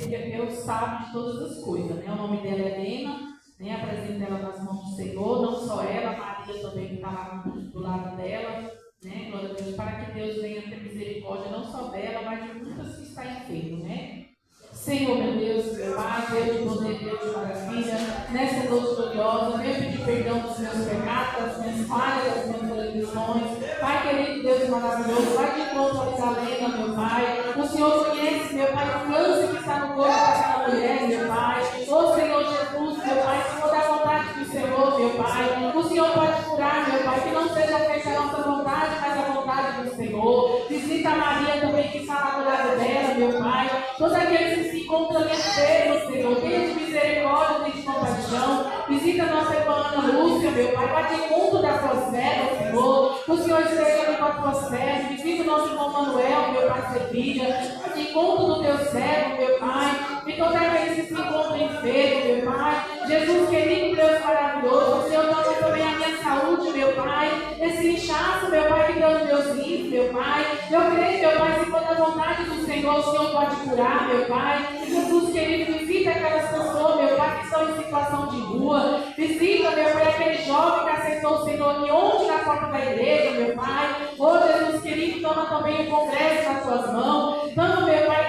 Deus sabe de todas as coisas, né? O nome dela é Helena, né? Apresento ela nas mãos do Senhor, não só ela, Maria também que está lá do lado dela, né? Glória a Deus, para que Deus venha ter misericórdia, não só dela, mas de muitas que está enfermo, né? Senhor, meu Deus, meu Pai, Deus de poder, Deus de maravilha, nessa noite gloriosa, venho pedir perdão dos meus pecados, das minhas falhas, das minhas transgressões. Pai querido, Deus maravilhoso, vai de encontro a Isalena, meu Pai. O Senhor conhece, meu Pai, o câncer que está no corpo daquela mulher, meu Pai. Ô Senhor Jesus, meu Pai, se for da vontade do Senhor, meu Pai, o Senhor pode curar, meu Pai, que não seja feita a nossa vontade, mas a vontade do Senhor. Visita a Maria também, que está lá do lado dela, meu Pai. Todos aqueles que se encontram enfermos, Senhor, tenha de misericórdia, tenha de compaixão. Visita a nossa irmã Ana Lúcia, meu Pai, vai de mundo da tua serva, Senhor. Que o Senhor esteja com a tua serva. Visita o nosso irmão Manuel, meu Pai, Sevilha. Vai de encontro do teu servo, meu Pai. E todos aqueles que se encontram enfermos, meu Pai. Jesus querido, Deus maravilhoso. O Senhor toma também a minha saúde, meu Pai. Esse inchaço, meu Pai, que deu os meus rins, meu Pai. Eu creio, meu Pai, se for da vontade do Senhor, o Senhor pode curar, meu Pai. Jesus querido, visita aquelas pessoas, meu Pai, que estão em situação de rua. Visita, meu Pai, aquele jovem que aceitou o Senhor de onde na porta da igreja, meu Pai. Oh, Jesus querido, toma também o congresso nas tuas mãos. Toma, meu Pai,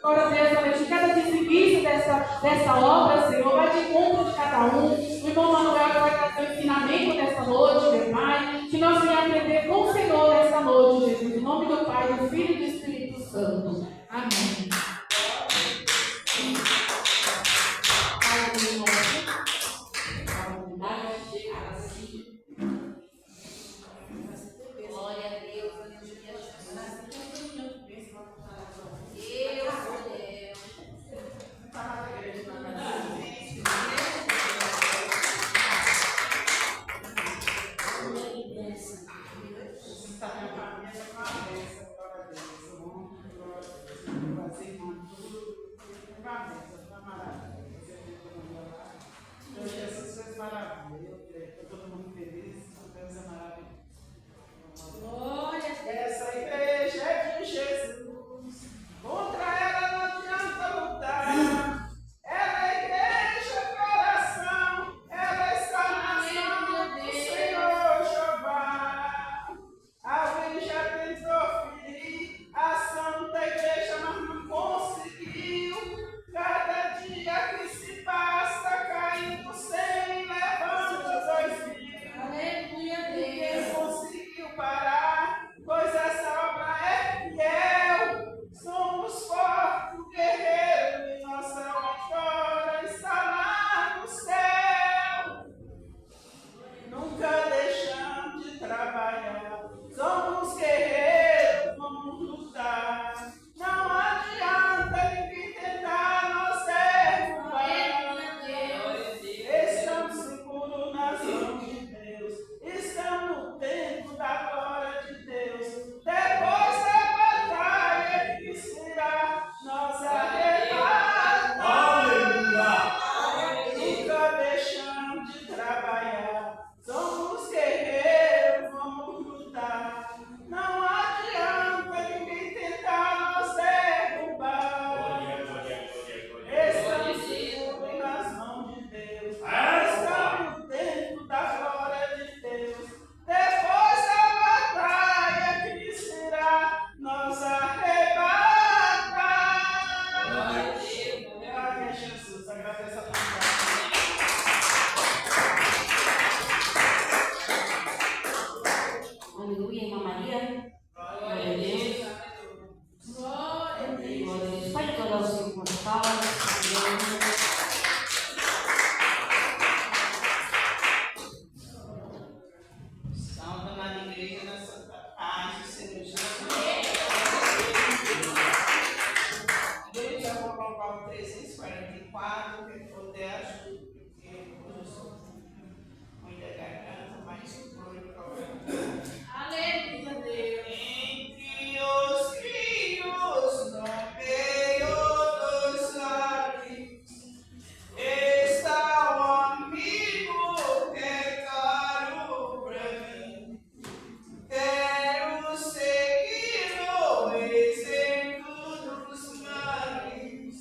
glória a Deus, cada dizimista dessa obra, Senhor, vai de encontro de cada um. O irmão Manuel vai trazer o ensinamento dessa noite, meu Pai. Que nós venhamos aprender com o Senhor nessa noite, Jesus. Em nome do Pai, do Filho e do Espírito Santo. Amém. Glória a Deus. Jesus fez maravilha. Eu estou todo mundo feliz. Deus é maravilhoso. Glória a Deus. Essa igreja é de Jesus. Contra ela não adianta lutar. Ela é igreja, coração. Ela está na mão do Senhor Jeová. Alguém já tentou ferir a santa igreja, mas não conseguiu. Cada dia que se passa caindo sem levando 2000. Aleluia, Ninguém Deus. conseguiu parar, pois essa obra é fiel. Somos fortes, guerreiros, e nossa vitória está lá no céu. Nunca deixamos de trabalhar. Somos guerreiros, vamos lutar. Não adianta ninguém tentar nos derrubar. Estamos seguros nas mãos de Deus. Estamos no tempo da glória de Deus. Depois da batalha que será nossa arrebata. Nunca deixamos de trabalhar. Somos guerreiros, vamos lutar. Não adianta ninguém tentar nos derrubar. Estamos seguros nas mãos de Deus. Estamos no tempo da glória de Deus. Depois da batalha que será nossa arrebata. Glória a Jesus. Agradeço a Deus. Aleluia, irmã Maria. Glória a Deus. Glória a Deus. Glória a Deus. Pode adorar o Senhor com as palmas. Salve na igreja da Santa Paz do Senhor Jesus. Eu vou colocar o 344, que puder ajuda, porque eu sou muita garganta, mas Aleluia, Deus. entre os rios no meio dos vales está o amigo que é caro pra mim. Quero seguir o exemplo dos mares.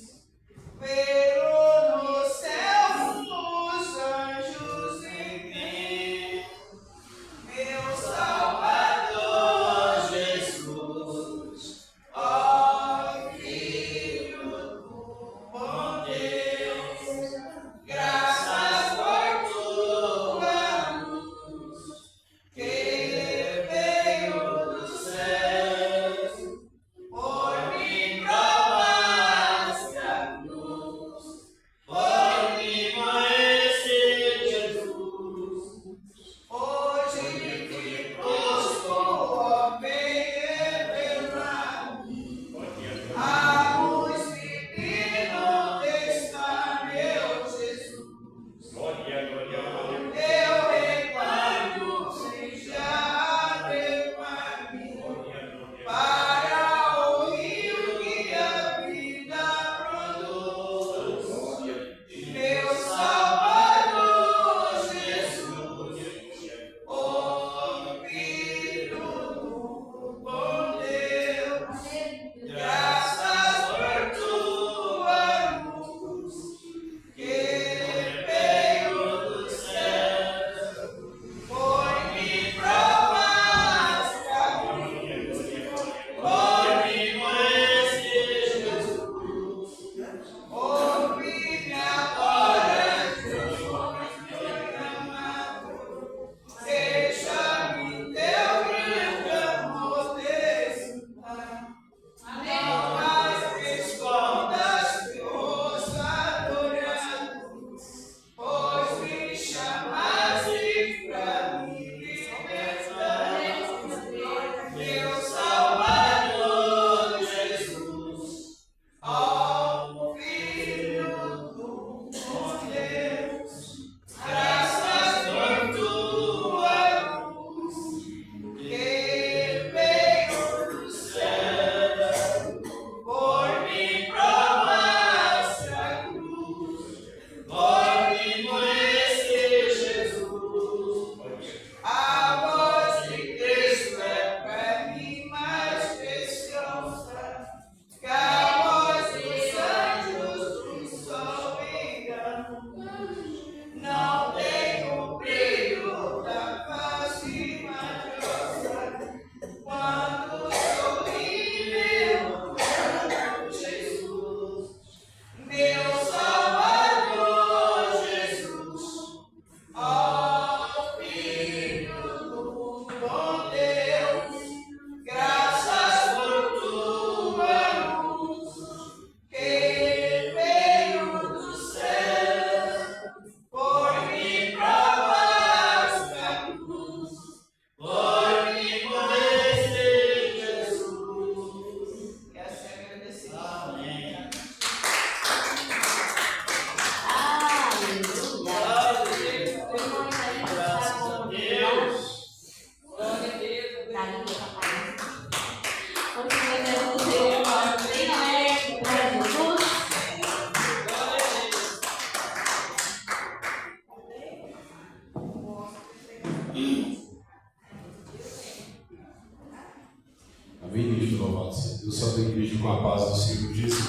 com a paz do Senhor Jesus.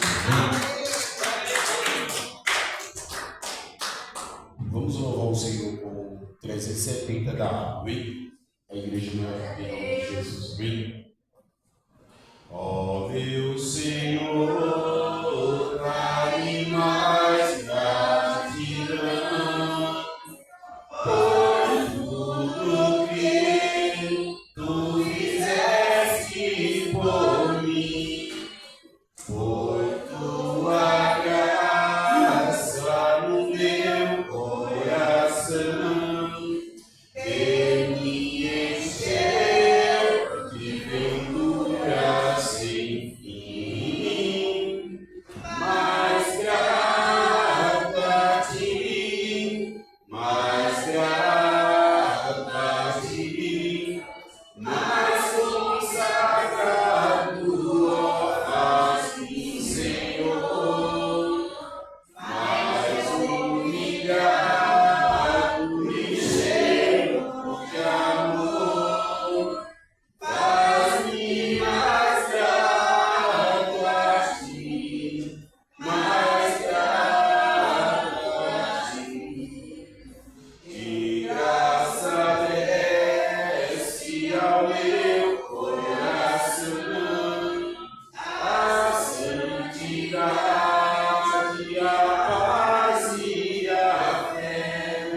Vamos louvar o Senhor com 370 da água, hein? A igreja não é em nome de Jesus, vem. Ó meu Senhor, dá-me mais gratidão por tudo que tu fizeste por mim, por tua graça no meu coração, que me encheu de ventura sem fim. Mais grato a ti, mais grato a ti, mais consagrado, ó, faz-me, Senhor, mais humilhado e cheio de amor. Faz-me mais grato a ti, mais grato a ti. Que graça desce ao meu coração, a santidade, a paz e a fé,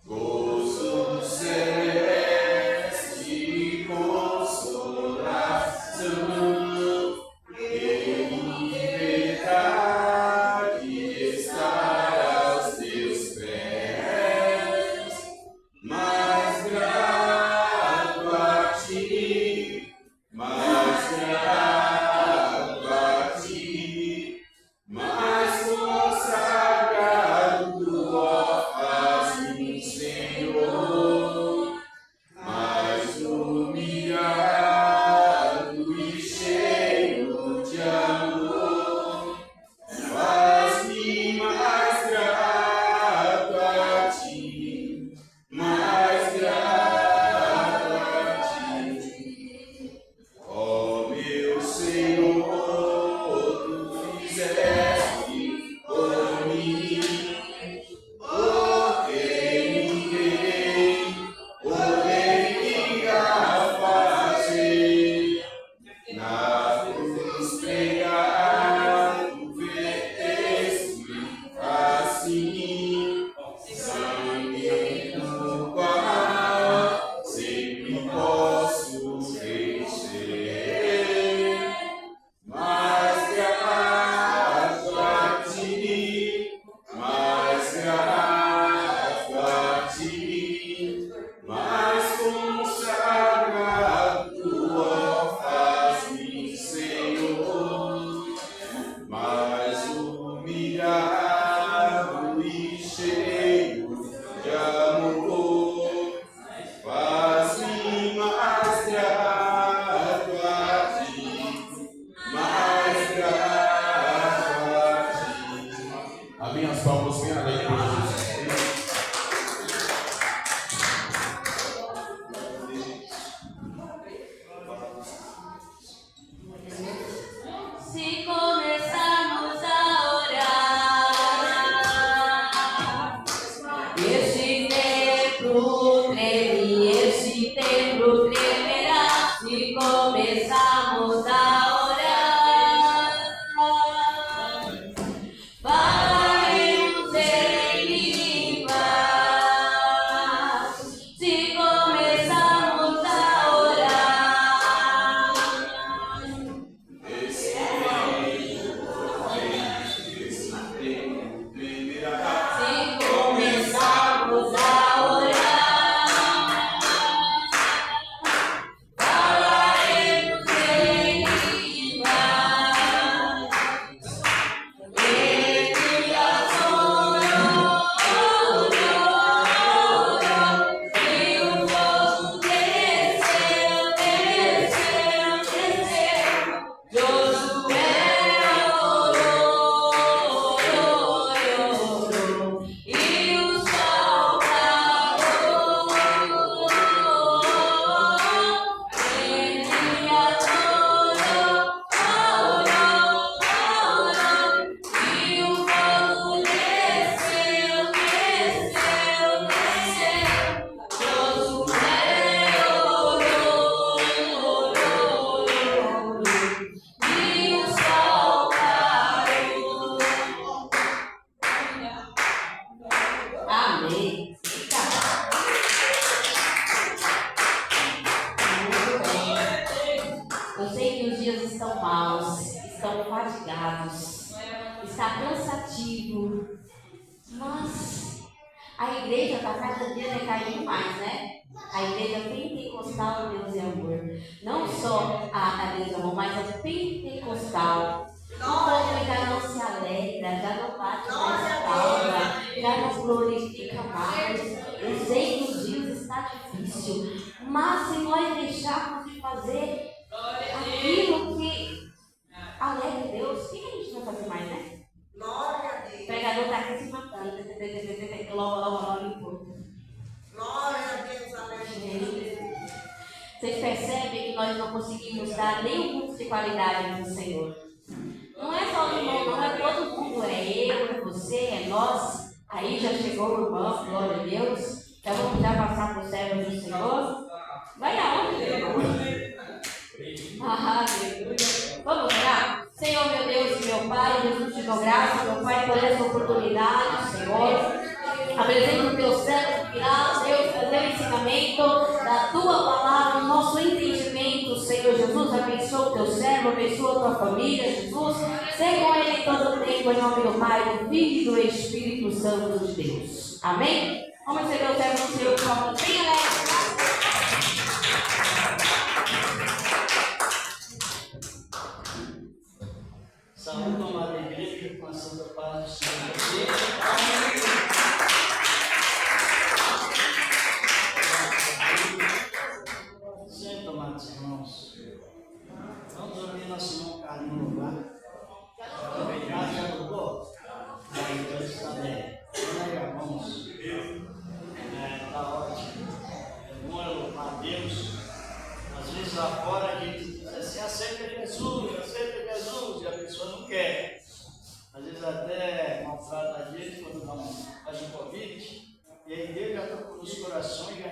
gozo celeste e consolação, em liberdade estar aos teus pés. Mais grato a ti, mais grato a ti, mais consagrado, ó, faz-me, Senhor, mais humilhado e cheio de amor. Faz-me mais grato a ti, mais grato a ti. Ó meu Senhor, tu fizeste por mim o que ninguém poderia fazer. Na cruz pregado, verteste assim, sangue no qual sempre posso vencer. Mais grato a ti, mais grato a ti, mais consagrado, ó, faz-me, Senhor, mais humilhado e cheio de amor. Faz-me mais grato a ti, mais grato a ti. Amém. As palmas bem alegres para Jesus. Se começarmos a orar, este templo treme, este templo tremerá. Se começarmos a orar, falaremos em fatigados, está cansativo, mas a igreja está cada dia decaindo mais, né? A igreja pentecostal, Deus é amor. Não só a Deus é amor, mas a pentecostal. O povo já não se alegra, já não bate mais palma, já não glorifica mais. Eu sei que os dias está difícil, mas se nós deixarmos de fazer aquilo que alegra Deus, o que a gente vai fazer mais, né? Glória a Deus. O pregador está aqui se matando, logo, importa. Glória a Deus, aleluia. Vocês percebem que nós não conseguimos dar nem um culto de qualidade no Senhor. Não é só o irmão, não é todo mundo, é eu, é você, é nós. Aí já chegou o irmão, glória a Deus. Já vamos já passar para o servo do Senhor. Vai aonde, irmão? Aleluia. Vamos orar? Senhor, meu Deus e meu Pai, Jesus te dou graça, meu Pai, por essa oportunidade, Senhor. Apresenta o teu servo final, Deus, o teu ensinamento, da tua palavra, o nosso entendimento, Senhor Jesus. Abençoa o teu servo, abençoa a tua família, Jesus. Seja com ele em todo o tempo, em nome do Pai, do Filho e do Espírito Santo de Deus. Amém? Vamos receber o servo do Senhor com uma mão bem alegre. Saúde, amada igreja, com a santa paz do Senhor. Senta, amados irmãos. Vamos ouvir nosso irmão Carlinhos no lugar. Já mudou? Então está bem. Vamos. Está ótimo. É bom louvar a Deus. Às vezes lá fora a gente diz assim, aceita Jesus, e a pessoa não quer. Às vezes até maltrata a gente quando faz um convite, e a igreja já tocou nos corações, já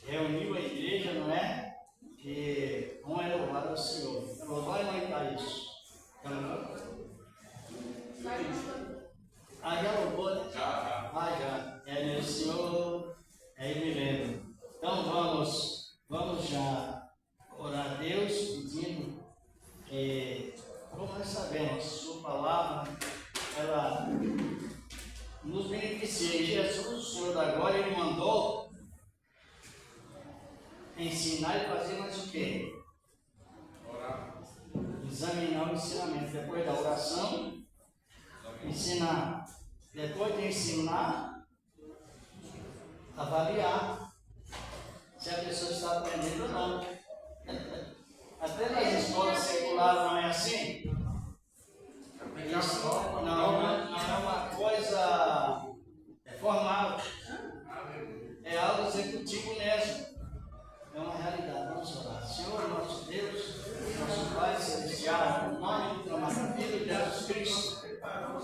reuniu a igreja, não é? Que vamos louvar ao Senhor. Louvar e noitar isso. Já louvou, né? Já. É o Senhor, aí me lembro. Então vamos já orar a Deus pedindo que, como nós sabemos, sua palavra, ela nos beneficia. E Jesus, o Senhor da glória, Ele mandou ensinar e fazer mais o quê? Orar. Examinar o ensinamento. Depois da oração, ensinar. Depois de ensinar, avaliar se a pessoa está aprendendo ou não. Até nas escolas seculares não é assim? Isso não é uma coisa formal. É algo executivo mesmo. É uma realidade. Vamos orar. Senhor, nosso Deus, nosso Pai Celestial, no nome do amado Filho de Jesus Cristo,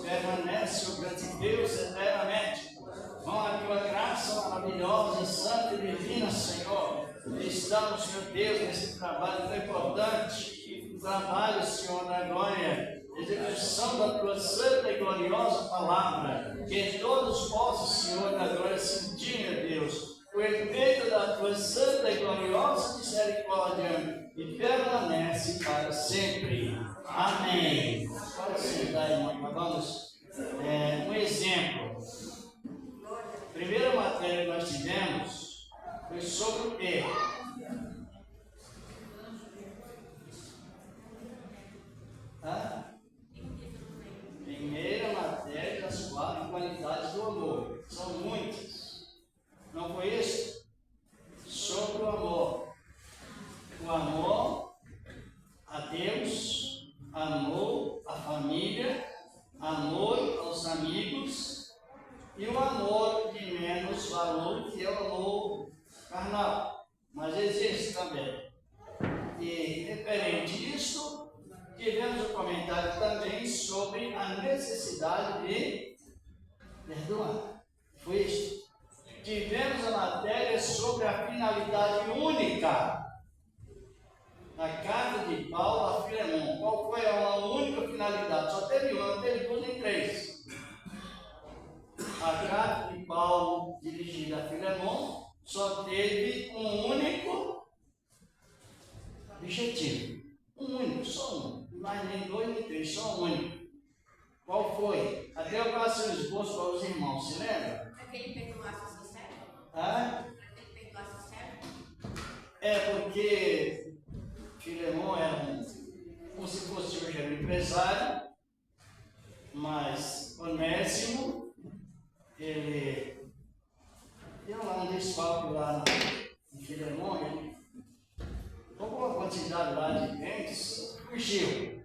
permanece o grande Deus eternamente. Com a tua graça maravilhosa, santa e divina, Senhor, estamos, meu Deus, nesse trabalho tão importante, o trabalho, Senhor, da glória, execução da tua santa e gloriosa palavra, que todos possam, Senhor, da glória, sentir, meu Deus, o efeito da tua santa e gloriosa misericórdia e permanece para sempre. Amém. Pode sentar, irmão, vamos. Um exemplo. A primeira matéria que nós tivemos foi sobre o quê? Primeira matéria das 4 qualidades do amor. São muitas. Não foi isso? Sobre o amor. O amor a Deus, amor à família, amor aos amigos e o amor de menos valor, que é o amor carnal. Mas existe também. E referente a isso, tivemos um comentário também sobre a necessidade de perdoar. Foi isso. Tivemos a matéria sobre a finalidade única da carta de Paulo a Filemon. Qual foi a única finalidade? Só teve uma, não teve duas nem três. A carta de Paulo dirigida a Filemon só teve um único objetivo. Um único, só um. mas nem 2 nem 3, só um único. Qual foi? Até eu passei o esboço para os irmãos, se lembra? Para que ele perdoasse o seu servo? Ah? Para que ele perdoasse o servo? É porque Filemão era como se fosse hoje um empresário, mas Onésimo, ele deu lá um desfalque lá em Filemão, ele tomou uma quantidade lá de bens, fugiu.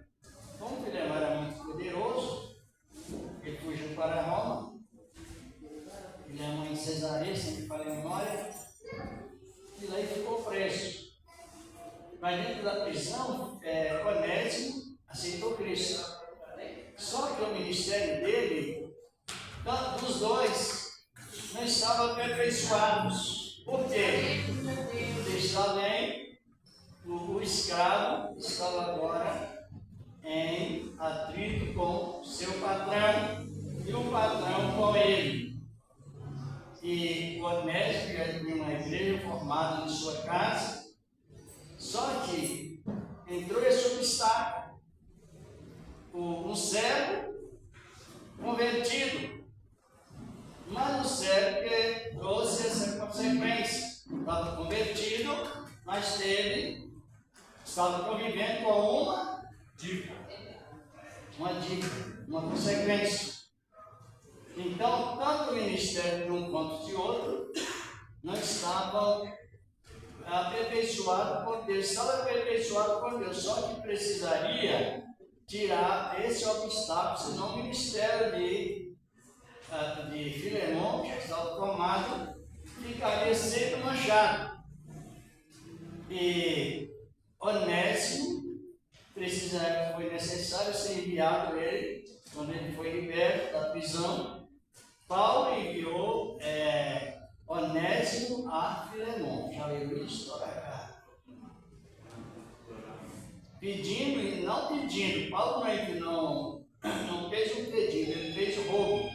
Como Filemão era muito poderoso, ele fugiu para Roma, Filemão em Cesareia, sempre falei a memória, e lá ele ficou preso. Mas dentro da prisão, Onésimo aceitou Cristo. Só que o ministério dele, dos dois, não estava aperfeiçoados. Por quê? Jerusalém, o escravo estava agora em atrito com seu patrão e o patrão com ele. E o Onésimo já tinha uma igreja formada em sua casa, só que entrou esse obstáculo. Um servo convertido, mas o servo que trouxe essa consequência. Estava convertido, mas estava convivendo com uma dívida, uma consequência. Então, tanto o ministério de um quanto de outro não estavam aperfeiçoados por Deus. Estava aperfeiçoado por Deus, só que precisaria tirar esse obstáculo, senão o ministério de Filemão, que já estava tomado, ficaria sempre manchado. E Onésimo foi necessário ser enviado ele, quando ele foi liberto da prisão. Paulo enviou Onésimo a Filemão. Já leu isso? Olha cá. Pedindo e não pedindo. Paulo não fez um pedido, ele fez o roubo.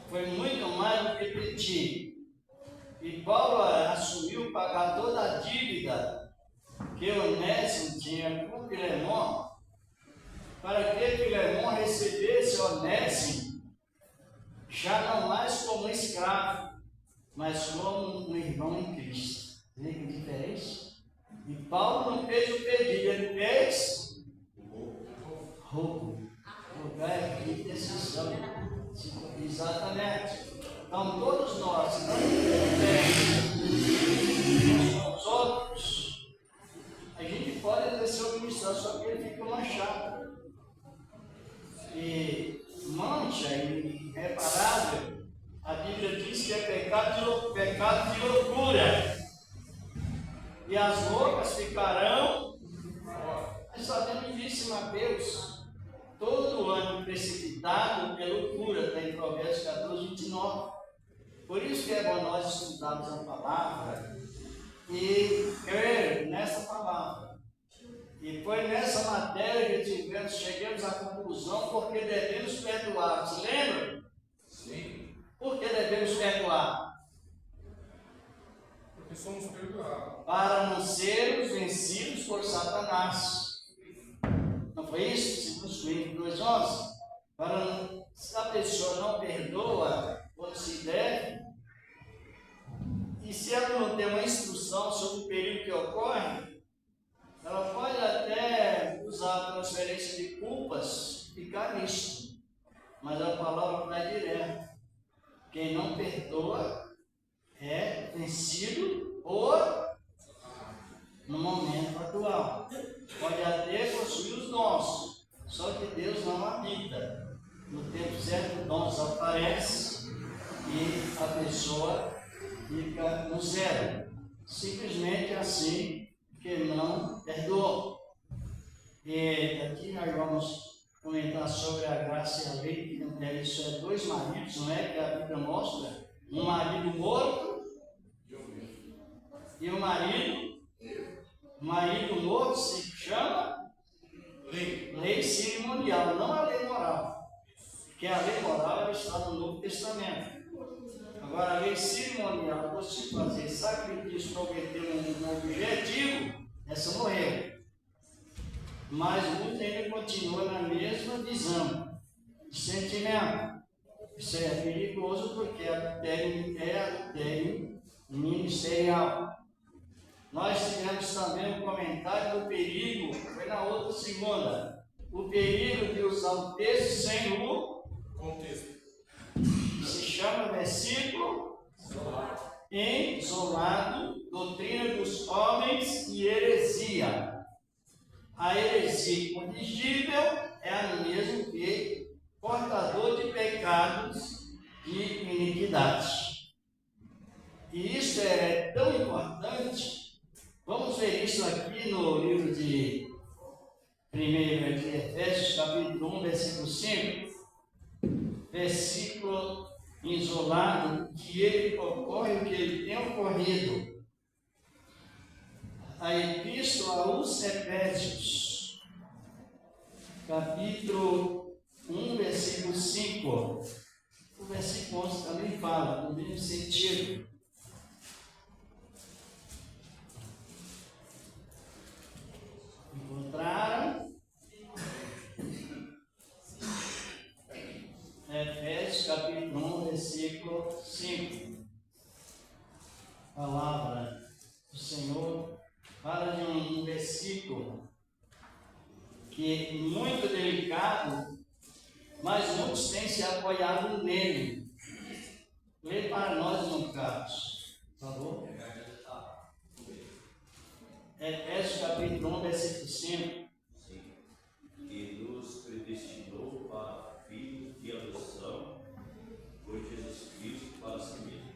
Foi muito mais do que pedir. E Paulo assumiu pagar toda a dívida que Onésimo tinha com Filemão, para que Filemão recebesse Onésimo já não mais como um escravo, mas como um irmão em Cristo. Vê que diferença? E Paulo não fez o pedido, ele fez roubo. Roubar é decisão. Exatamente. Então, todos nós, se não tivermos uns com os outros, a gente pode exercer o ministério, só que ele fica manchado. E mancha irreparável, a Bíblia diz que é pecado de loucura. E as loucas ficarão. Nós sabemos disso em Mateus. Todo ano precipitado é loucura, está em Provérbios 14, 29. Por isso que é bom nós estudarmos a palavra e crer nessa palavra. E foi nessa matéria que chegamos à conclusão porque devemos perdoar. Se lembram? Sim. Por que devemos perdoar? Porque somos perdoados. Para não sermos vencidos por Satanás. Não foi isso? Segundo 2:11. Se a pessoa não perdoa quando se deve, e se ela não tem uma instrução sobre o perigo que ocorre, ela pode até usar a transferência de culpas, ficar nisso. Mas a palavra vai direto. Quem não perdoa é vencido no momento atual. Pode até possuir os dons, só que Deus não habita. No tempo certo, os dons aparecem e a pessoa fica no zero. Simplesmente assim que não perdoou. E aqui nós vamos comentar sobre a graça e a lei, que isso é 2 maridos, não é? Que a Bíblia mostra. Um marido morto e um marido morto se chama lei cerimonial, não a lei moral. Porque a lei moral ela está no Novo Testamento. Agora, a lei cerimonial, você fazer sacrifício para obter um objetivo, essa morreu. mas muitos ainda continuam na mesma visão de sentimento. Isso é perigoso porque é adultério ministerial. Nós tivemos também um comentário do perigo, foi na outra segunda, o perigo de usar o texto sem o Contexto. se chama versículo isolado, doutrina dos homens e heresia. A heresia corrigível é a mesma que portador de pecados e iniquidade. E isso é tão importante. Vamos ver isso aqui no livro de 1 de Efésios, capítulo 1, versículo 5. Versículo isolado, que ele ocorre o que ele tem ocorrido. A Epístola aos Efésios, capítulo 1, versículo 5. O versículo 11 também fala, no mesmo sentido. Encontraram? Efésios capítulo 1, versículo 5. A palavra do Senhor fala de um versículo que é muito delicado, mas muitos têm se apoiado nele. Lê para nós no caso, por favor. Efésios capítulo 1, versículo 5. Que nos predestinou para filhos de adoção por Jesus Cristo para si mesmo,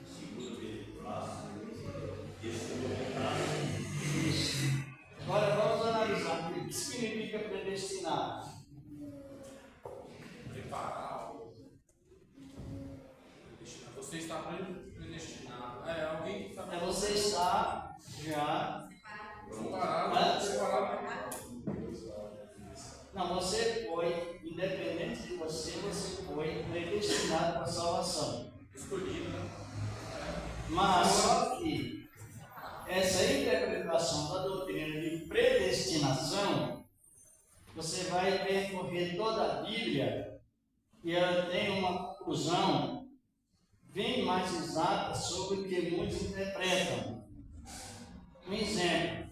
segundo o beneplácito de sua vontade. Isso. Agora vamos analisar o que significa predestinar. Preparar. Predestinar. Você está predestinado. É alguém que está. É você estar já. Preparado. Não, você foi, independente de você foi predestinado para a salvação. Escolhido, né? Mas só que essa interpretação da doutrina de predestinação, você vai percorrer toda a Bíblia e ela tem uma conclusão bem mais exata sobre o que muitos interpretam. Um exemplo.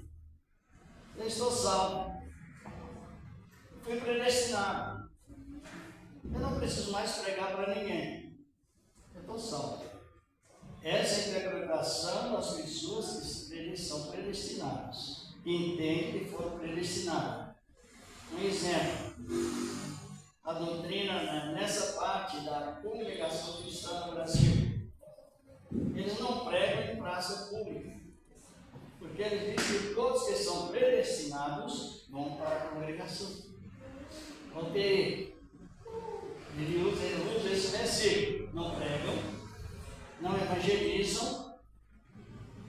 Eu estou salvo. Fui predestinado. Eu não preciso mais pregar para ninguém. Eu estou salvo. Essa é a interpretação das pessoas que são predestinadas. Entendem que foram predestinadas. Um exemplo. A doutrina nessa parte da congregação cristã no Brasil. Eles não pregam em praça pública. Porque eles dizem que todos que são predestinados vão para a congregação. Vão ter. Ele usa esse versículo. Não pregam, não evangelizam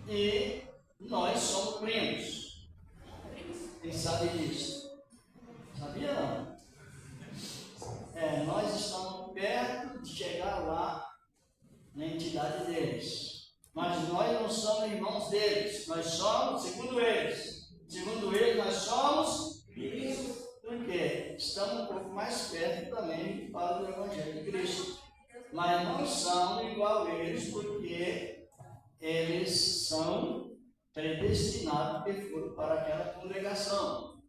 e nós somos primos. Quem sabe disso? Sabia não? Nós estamos perto de chegar lá na entidade deles. Mas nós não somos irmãos deles, nós somos, segundo eles, nós somos primos. Por quê? Estamos um pouco mais perto também para o Evangelho de Cristo. Mas não são igual a eles, porque eles são predestinados que foram para aquela congregação.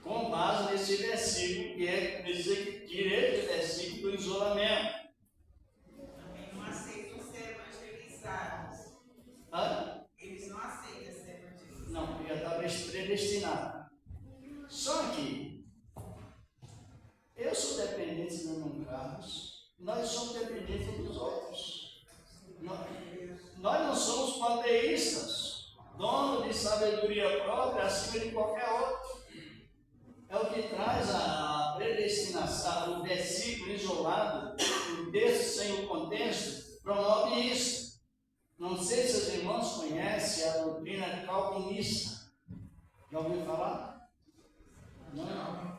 Com base nesse versículo, que é direito do versículo do isolamento. Também não aceitam ser evangelizados. Eles não aceitam ser evangelizados. Não, porque já estava predestinado. Só que eu sou dependente do meu Carlos, nós somos dependentes uns dos outros. Nós não somos panteístas, dono de sabedoria própria acima de qualquer outro. É o que traz a predestinação, o versículo isolado, o texto sem o contexto, promove isso. Não sei se os irmãos conhecem a doutrina calvinista. Já ouviu falar? Não?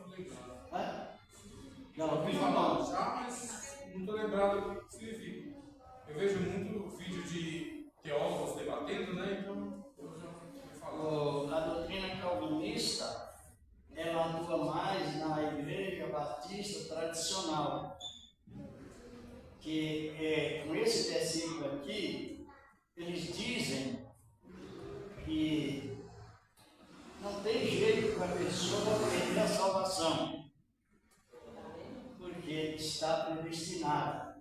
Já ouviu falar? Já, mas não estou lembrado do que significa. Eu vejo muito vídeo de teólogos debatendo, né? Então eu já ouvi falar. A doutrina calvinista é ela atua mais na igreja batista tradicional. Que com esse versículo aqui, eles dizem que não tem jeito para a pessoa perder a salvação, porque está predestinada.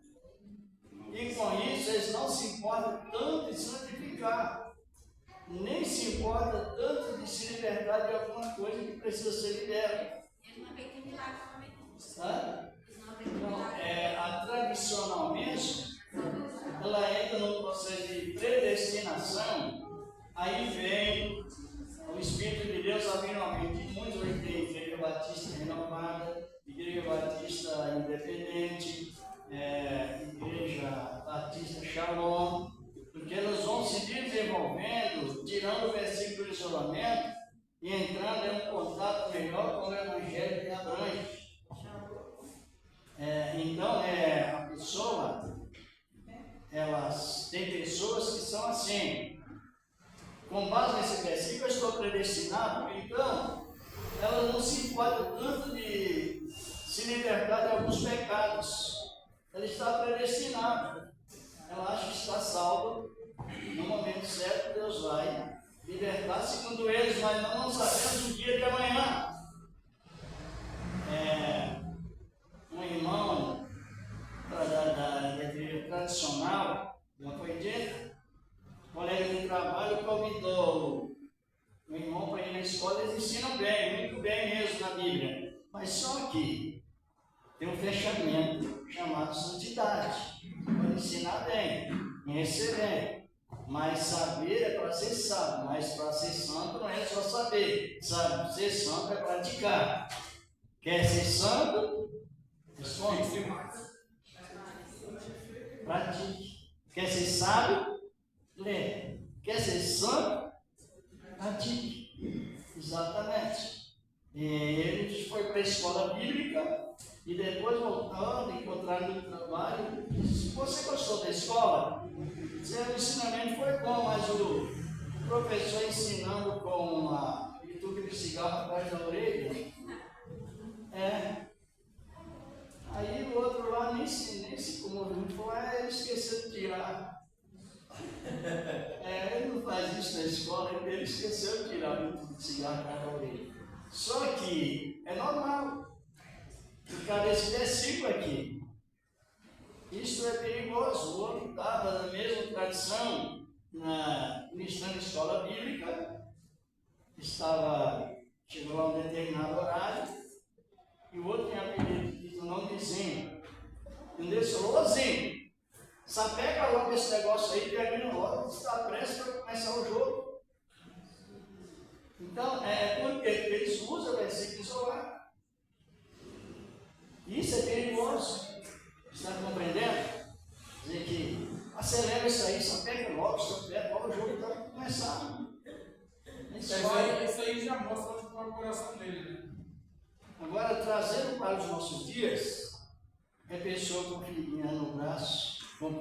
E com isso eles não se importam tanto em santificar, nem se importa tanto de se libertar de alguma coisa que precisa ser liberta. Eles não acreditam em milagre também. Tradicionalmente, ela entra no processo de predestinação, aí vem o Espírito de Deus abrindo a mente. Muitos hoje tem Igreja Batista Renovada, Igreja Batista Independente, Igreja Batista Shalom, porque elas vão se desenvolvendo, tirando o versículo do isolamento e entrando em um contato melhor com o Evangelho que abrange. Então, a pessoa, tem pessoas que são assim. Com base nesse versículo, eu estou predestinado, então, elas não se importam tanto de se libertar de alguns pecados. Ela está predestinada. Ela acha que está salva. No momento certo, Deus vai libertar, segundo eles, mas nós não sabemos o dia de amanhã. Um irmão da igreja tradicional, já foi dito, colega de trabalho convidou o irmão para ir na escola. Eles ensinam bem, muito bem mesmo na Bíblia, mas só que tem um fechamento chamado santidade. Para ensinar bem, conhecer bem, mas saber é para ser sábio, mas para ser santo não é só saber, sabe? Ser santo é praticar. Quer ser santo? Responde. Pratique. Quer ser sábio? Lê. Quer ser santo? Pratique. Exatamente. E ele foi para a escola bíblica e depois, voltando, encontrando no trabalho, disse: você gostou da escola? O ensinamento foi bom, mas o professor ensinando com uma bituca de cigarro atrás da orelha. Aí o outro lá nem se comoveu, falou: ele esqueceu de tirar. Ele não faz isso na escola, ele esqueceu de tirar o bituca de cigarro atrás da orelha. Só que é normal, por causa desse versículo aqui. Isso é perigoso. O outro estava na mesma tradição, ministrando escola bíblica, chegou a um determinado horário, e o outro tinha apelido, o nome de Zinho. Entendeu? Ele falou: ô Zinho, sapeca logo esse negócio aí, termina logo, está prestes para começar o jogo. Então, porque eles usam o versículo isolado. Isso é perigoso. Está compreendendo? Dizer que acelera isso aí, sapeca logo, o jogo está começando. Isso aí já mostra onde está o coração dele, né? Agora, trazendo para os nossos dias, pessoa com filhinha no braço, com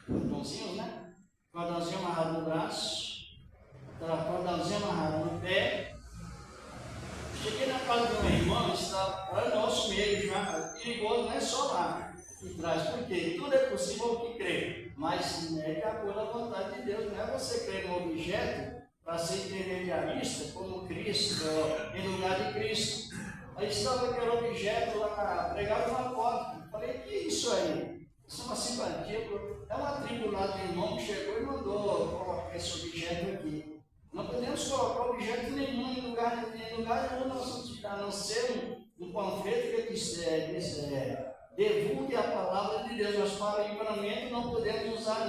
cordãozinho, né? Cordãozinho amarrado no braço, cordãozinho amarrado no pé. Cheguei na casa do meu irmão, está no nosso meio já, perigoso, não é só lá e traz, porque tudo é possível ao que crê, mas nega pela vontade de Deus. Não é você crer no objeto para ser intermediarista como Cristo, em lugar de Cristo. Aí estava aquele objeto lá pregado na porta. Falei: que isso aí? Isso é uma simpatia, é uma tribo lá do irmão que chegou e mandou colocar esse objeto aqui. Não podemos colocar objeto nenhum em lugar nenhum, a não ser um panfleto que diz divulgue a palavra de Deus. Mas para o livramento não podemos usar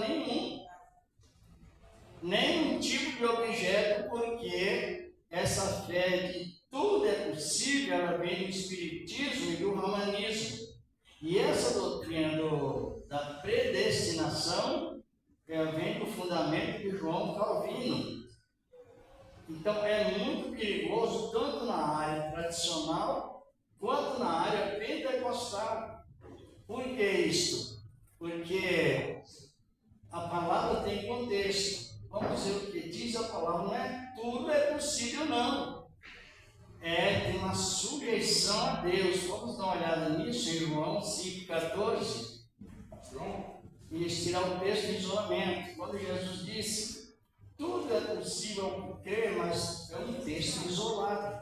nenhum tipo de objeto, porque essa fé de tudo é possível, ela vem do espiritismo e do ramanismo. E essa doutrina da predestinação vem do fundamento de João Calvino. Então é muito perigoso, tanto na área tradicional quanto na área pentecostal. Por que isso? Porque a palavra tem contexto. Vamos ver o que diz a palavra. Não é tudo é possível, não. tem uma sujeição a Deus. Vamos dar uma olhada nisso em João 5,14. E tirar o texto de isolamento. Quando Jesus disse, tudo é possível crer, mas é um texto isolado.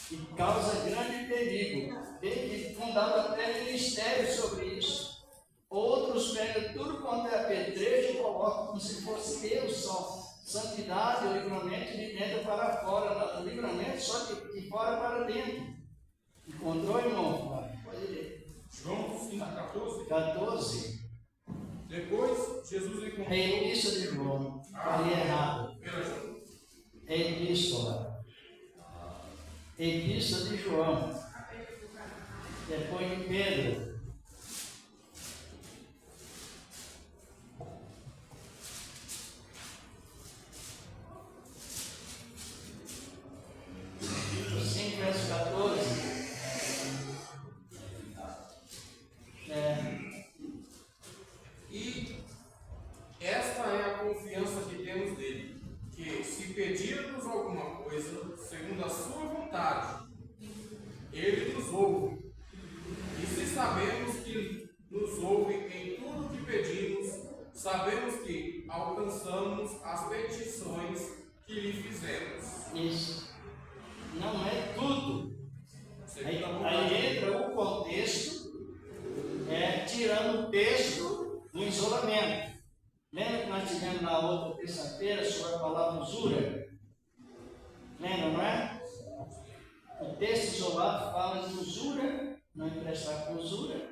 Que causa grande perigo. Tem que fundar até ministério sobre isso. Outros pegam tudo quanto é apetrecho e colocam como se fosse Deus só. Santidade, o livramento de dentro para fora. O livramento só de fora para dentro. Encontrou, irmão? Pode ler. João 5,14. 14. Depois, Jesus lhe contou. É epístola de João. Falei errado. É epístola. Epístola de João. Depois de Pedro. Verso 14. E esta é a confiança que temos dele, que se pedirmos alguma coisa, segundo a sua vontade, ele nos ouve. E se sabemos que nos ouve em tudo que pedimos, sabemos que alcançamos as petições que lhe fizemos. Isso. Não é tudo. Aí entra o contexto, tirando o texto do isolamento. Lembra que nós tivemos na outra terça-feira sobre a palavra usura? Lembra, não é? O texto isolado fala de usura, não emprestar com usura,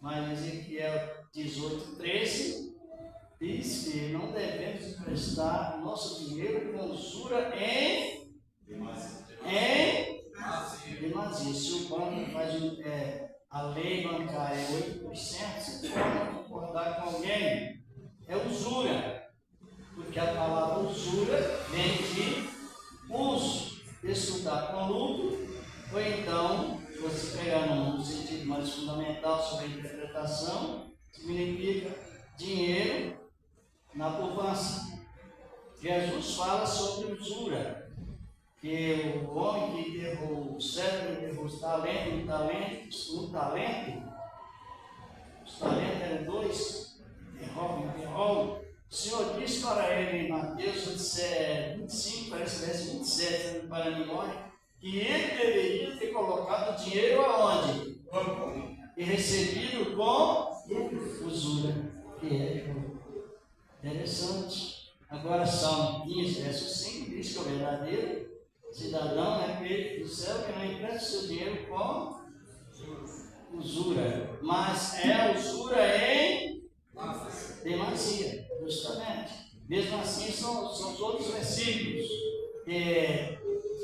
mas Ezequiel 18:13 diz que não devemos emprestar nosso dinheiro com usura em demasia. Se o banco faz a lei bancária é 8%, você pode concordar com alguém. É usura. Porque a palavra usura vem de uso. Estudar com lucro, ou então, se você pegar num sentido mais fundamental sobre a interpretação, significa dinheiro na poupança. Jesus fala sobre usura. Que o homem que enterrou o cérebro, enterrou os talentos, os talentos eram 2, enterrou. O Senhor disse para ele em Mateus 25, parece verso 27, para mim, que ele deveria ter colocado o dinheiro aonde? E recebido com usura. Que é interessante. Agora, Salmo 15, verso 5, diz que o verdadeiro cidadão é aquele do céu que não empresta seu dinheiro com usura, mas é usura em demasia, justamente. Mesmo assim, são os outros versículos.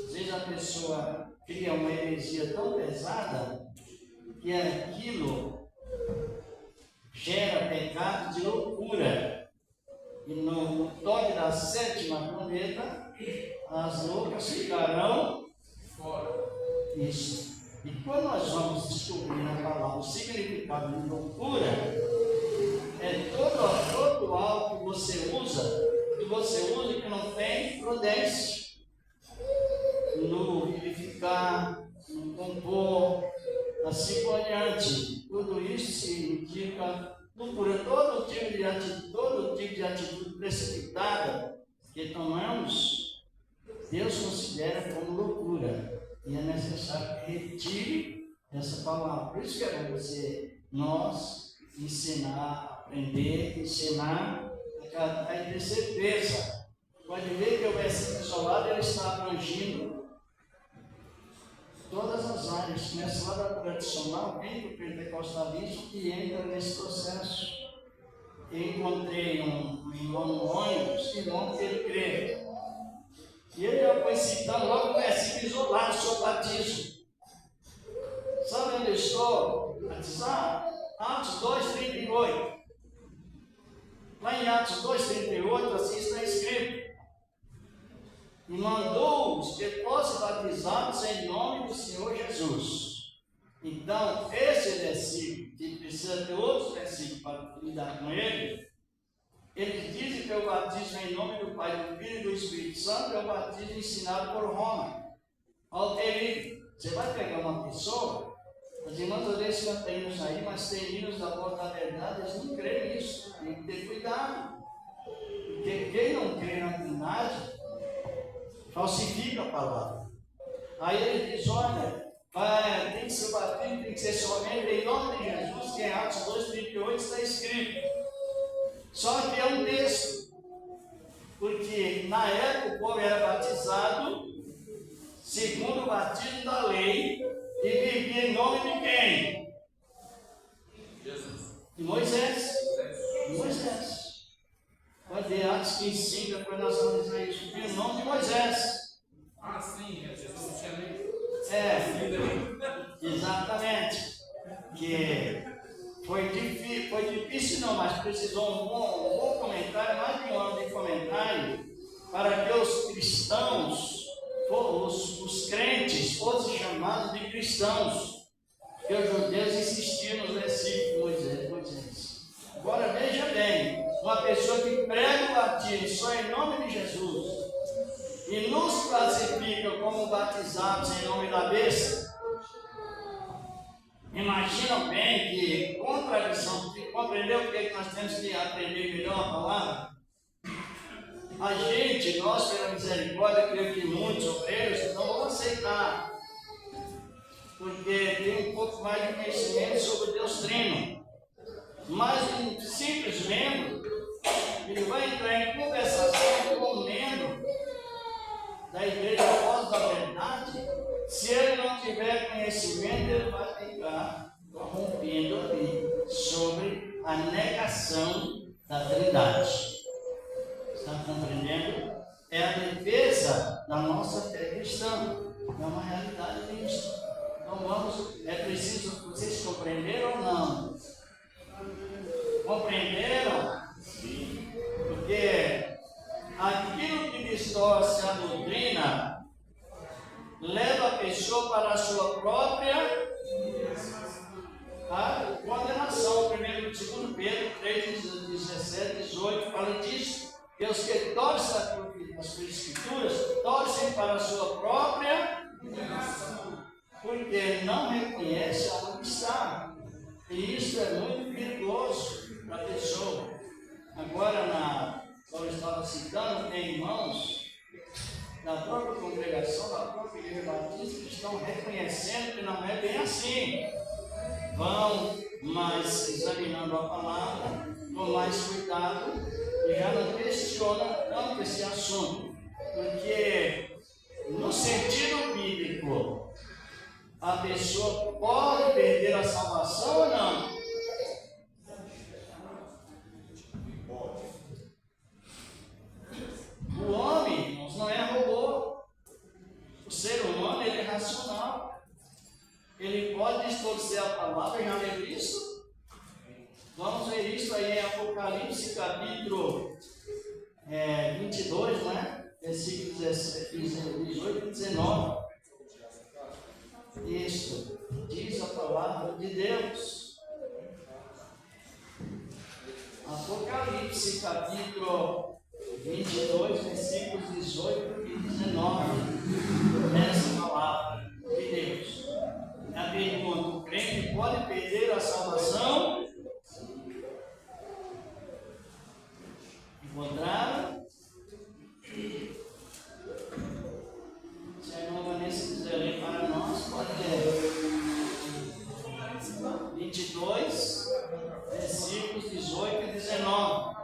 Às vezes a pessoa cria uma heresia tão pesada que aquilo gera pecado de loucura. E no toque da 7ª trombeta, as loucas ficarão fora. Isso. E quando nós vamos descobrir na palavra o significado de loucura, é todo algo que você usa que não tem prudência. No vivificar, no compor, assim por diante. Tudo isso significa loucura. Todo tipo de atitude precipitada que tomamos, Deus considera como loucura. E é necessário que retire essa palavra. Por isso que é bom nós ensinar, aprender, ensinar a ter certeza. Pode ver que o versículo isolado ele está abrangindo todas as áreas. Começa lá da tradicional, vem do pentecostalismo e entra nesse processo. Eu encontrei um irmão no ônibus que não teve crente. E ele já foi citando logo o versículo isolado sobre o batismo. Sabe onde eu estou? Batizado? Atos 2:38. Lá em Atos 2:38, assim está escrito. E mandou-os que fossem batizados em nome do Senhor Jesus. Então, esse versículo, que precisa ter outros versículos para lidar com ele, eles dizem que é o batismo em nome do Pai, do Filho e do Espírito Santo, é o batismo ensinado por Roma. Olha o perigo. Você vai pegar uma pessoa, as irmãs às vezes cantam hinos aí, mas tem hinos da voz da verdade, eles não creem nisso. Tem que ter cuidado. Porque quem não crê na Trindade, falsifica a palavra. Aí ele diz, olha, tem que ser batismo, tem que ser somente em nome de Jesus, que em Atos 2,38 está escrito. Só que é um texto. Porque na época o povo era batizado segundo o batismo da lei e vivia em nome de quem? Jesus. De Moisés. Moisés. Pode ver Atos 15:5, depois nós vamos dizer isso. Vivia em nome de Moisés. Ah, sim, Jesus não tinha nem. Exatamente. Que foi difícil não, mas precisou um bom comentário, mais de um ano de comentário, para que os cristãos, os crentes, fossem chamados de cristãos. Porque os judeus insistiam nos versículos de Moisés. Agora veja bem, uma pessoa que prega o batismo só em nome de Jesus e nos classifica como batizados em nome da besta, imaginam bem que contradição, compreendeu porque que nós temos que aprender melhor a palavra? Nós pela misericórdia, creio que muitos obreiros não vão aceitar, porque tem um pouco mais de conhecimento sobre Deus Trino. Mas um simples membro, ele vai entrar em conversação com o membro da igreja Voz da Verdade. Se ele não tiver conhecimento, ele vai ficar rompendo ali sobre a negação da Trindade. Está compreendendo? É a defesa da nossa fé cristã. É uma realidade nisso. Então é preciso, vocês compreenderam ou não? Compreenderam? Sim. Porque aquilo que distorce a doutrina leva a pessoa para a sua própria condenação. 2 Pedro 3, 17, 18 fala disso. Que os que torcem as Escrituras torcem para a sua própria condenação, porque não reconhece aonde está. E isso é muito perigoso para a pessoa. Agora, como eu estava citando, tem irmãos da própria congregação, da própria igreja batista, que estão reconhecendo que não é bem assim. Vão mais examinando a palavra, com mais cuidado, e já não questiona tanto esse assunto. Porque, no sentido bíblico, a pessoa pode perder a salvação ou não? O homem, irmãos, não é robô. O ser humano, ele é racional. Ele pode distorcer a palavra, já leu isso? Vamos ver isso aí em Apocalipse, capítulo 22, né? Versículos 18 e 19. Isso diz a palavra de Deus. Apocalipse, capítulo 22, versículos 18 e 19. Essa palavra de Deus. A pergunta: o crente pode perder a salvação? Encontraram? Se a irmã Vanessa quiser ler para nós, pode ler. 22, versículos 18 e 19.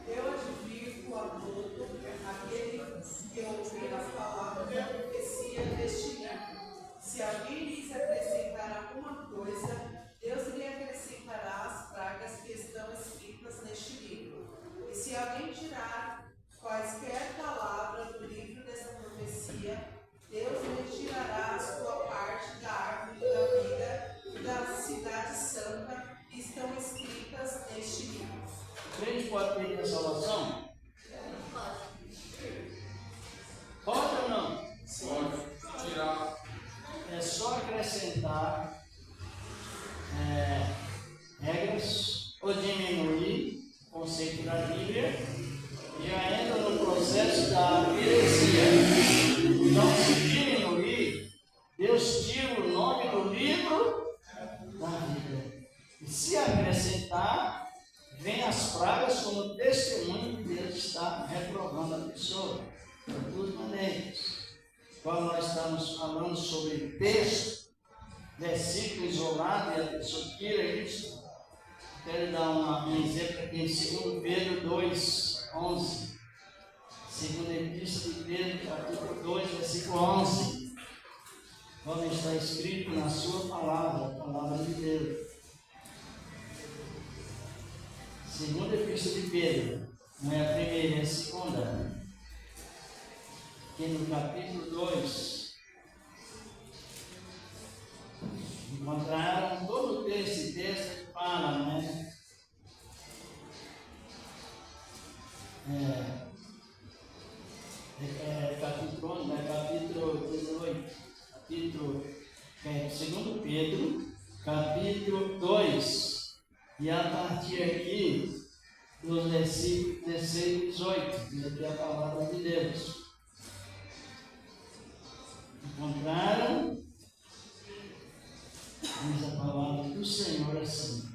Eu advirto a todo aquele que ouvir as palavras da profecia deste livro. Se alguém lhes acrescentar alguma coisa, Deus lhe acrescentará as pragas que estão escritas neste livro. E se alguém tirar quaisquer palavras do livro dessa profecia, Deus lhe tirará a sua parte da árvore da vida e da cidade santa que estão escritas neste livro. O crente pode perder a salvação? Pode ou não? Pode tirar. É só acrescentar regras ou diminuir o conceito da Bíblia, já entra no processo da heresia. no livro da vida. E se acrescentar, vem as pragas como testemunho que Deus está reprovando a pessoa, de duas maneiras. Quando nós estamos falando sobre texto, versículo isolado, e a pessoa tira isso, quero dar um exemplo aqui em 2 Pedro 2:11. Segunda Epístola de Pedro, capítulo 2, versículo 11. Como está escrito na sua palavra, a palavra de Deus. Segunda Epístola de Pedro, não é a primeira, é a segunda. Aqui no capítulo 2, encontraram todo esse texto que fala, né? Capítulo 18, capítulo 2 Pedro, capítulo 2, e a partir aqui dos versículos 16 e 18, diz aqui a palavra de Deus. Encontraram? Diz a palavra do Senhor assim.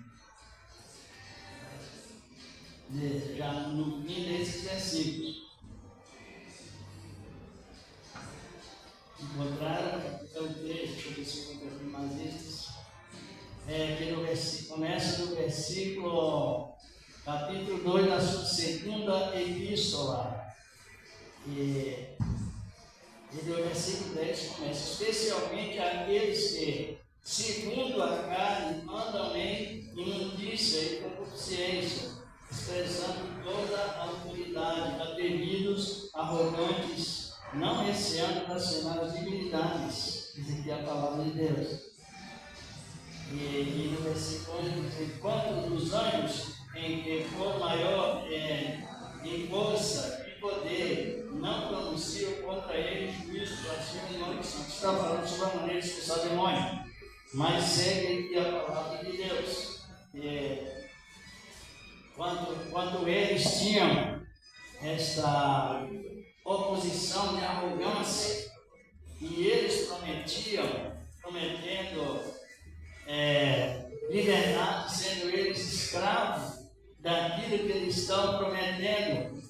Já no fim desses versículos. Encontraram? Capítulo 3, deixa eu ver se eu encontro mais estes. Que no versículo, começa no versículo, capítulo 2, da sua segunda epístola. E no versículo 10 começa: especialmente aqueles que, segundo a carne, andam em imundícia e concupiscência, expressando toda a autoridade, atrevidos, arrogantes, não receando blasfemar as divinidades. Diz aqui a palavra de Deus. E no versículo 11, enquanto os anjos, em que for maior em força e poder, não pronunciam contra eles juízo, blasfemo e maldição. Está falando sobre a maneira de expulsar demônio, mas segue aqui a palavra de Deus. Quando eles tinham esta oposição de arrogância, e eles prometendo liberdade, sendo eles escravos daquilo que eles estão prometendo.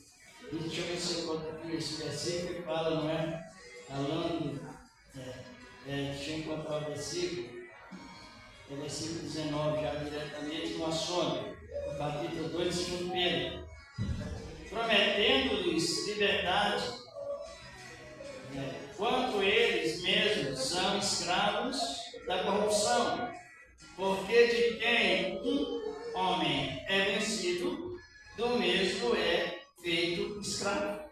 E deixa eu ver se eu encontro aqui esse versículo que fala, não é? Falando, deixa eu encontrar o versículo, é versículo 19, já diretamente no assunto, no capítulo 2 de 2 Pedro, prometendo-lhes liberdade, quanto eles mesmos são escravos da corrupção, porque de quem um homem é vencido, do mesmo é feito escravo.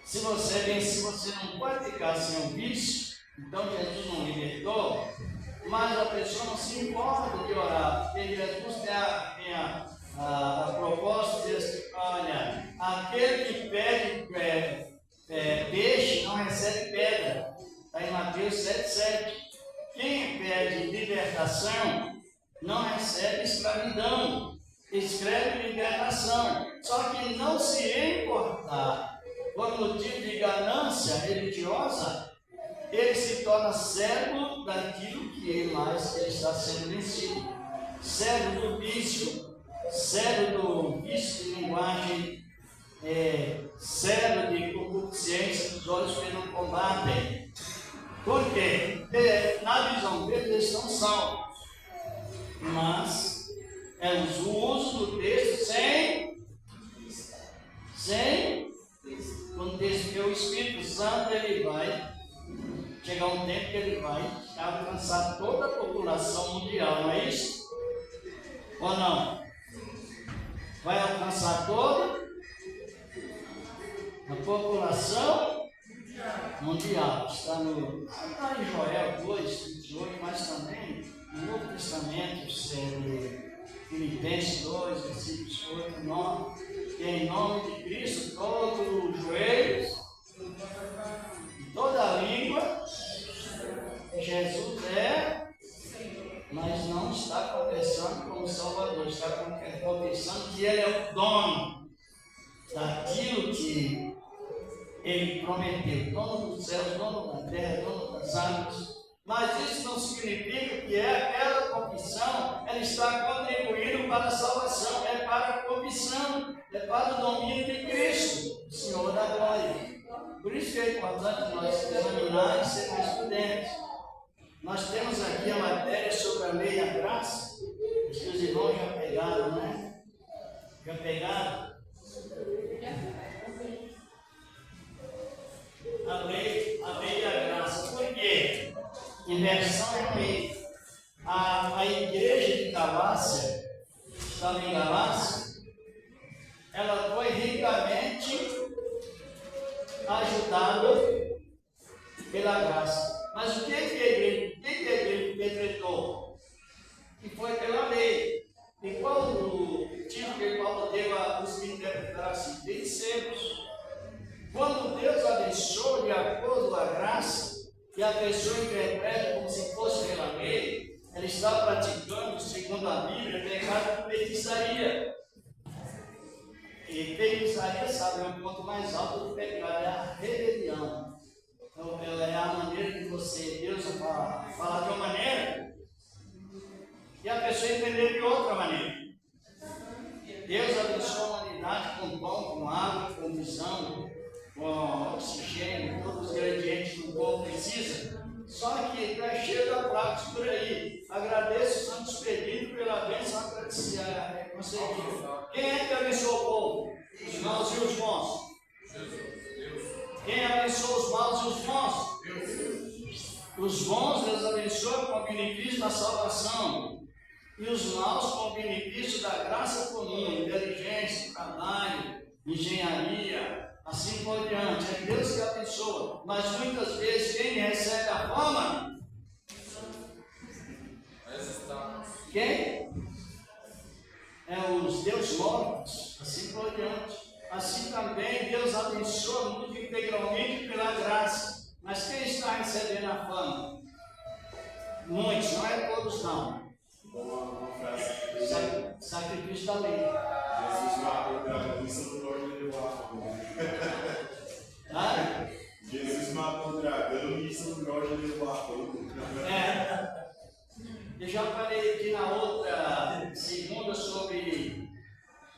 Se você não pode ficar sem um vício, então Jesus não libertou, mas a pessoa não se importa de orar, porque Jesus tem a proposta de olha, aquele que pede peixe não recebe pedra. Está em Mateus 7,7. Quem pede libertação não recebe escravidão, escreve libertação. Só que não se importar por motivo de ganância religiosa, ele se torna cego daquilo que ele está sendo vencido. Cego do vício de linguagem, cego de concupiscência dos olhos que não combatem. Por quê? Na visão deles eles estão salvos, mas o uso do texto sem contexto, porque o Espírito Santo ele vai chegar um tempo que ele vai alcançar toda a população mundial, não é isso? Ou não? Vai alcançar toda a população mundial. Está em Joel 2:28, mas também no Novo Testamento, Filipenses 2, versículos 8 e 9, que em nome de Cristo todo o joelho e toda a língua, Jesus mas não está confessando como Salvador, está confessando que Ele é o dono daquilo que Ele prometeu, dono dos céus, dono da terra, dono das águas, Mas isso não significa que aquela confissão ela está contribuindo para a salvação, é para a confissão, é para o domínio de Cristo, o Senhor da glória. Por isso que é importante nós examinar e sermos prudentes. Nós temos aqui a matéria sobre a lei e a graça, que os irmãos já pegaram, né? Já pegaram? A lei e a graça. Por quê? Inversão é lei. A igreja de Galácia, estava em Galácia, ela foi ricamente ajudada pela graça. Mas o que a igreja decretou? Que foi pela lei. E qual o tipo que Paulo deu aos que interpretaram assim? Vencemos. Quando Deus abençoa de acordo com a graça, e a pessoa interpreta como se fosse pela lei, ela está praticando, segundo a Bíblia, pecado de feitiçaria. E feitiçaria, sabe, é o ponto mais alto do pecado, é a rebelião. Então, é a maneira que você, Deus, fala de uma maneira e a pessoa entender de outra maneira. Deus abençoa a humanidade com pão, com água, com visão, com oxigênio, todos os ingredientes que o povo precisa. Só que está cheio de pratos por aí. Agradeço os santos pedidos pela bênção concedida. Quem é que abençoou o povo? Os maus e os bons. Quem abençoa os maus e os bons? Os bons Deus abençoa com o benefício da salvação. E os maus com o benefício da graça comum, inteligência, trabalho, engenharia, assim por diante. É Deus que abençoa. Mas muitas vezes quem recebe a fama? Quem? É os Deus mortos, assim por diante. Assim também Deus abençoa muito integralmente pela graça. Mas quem está recebendo a fama? Muitos, não é todos não. Uma frase. Sacrifício da lei. Jesus matou o dragão e São Jorge levou a fogo. Jesus matou o dragão e São Jorge levou a fogo. Eu já falei aqui na outra segunda sobre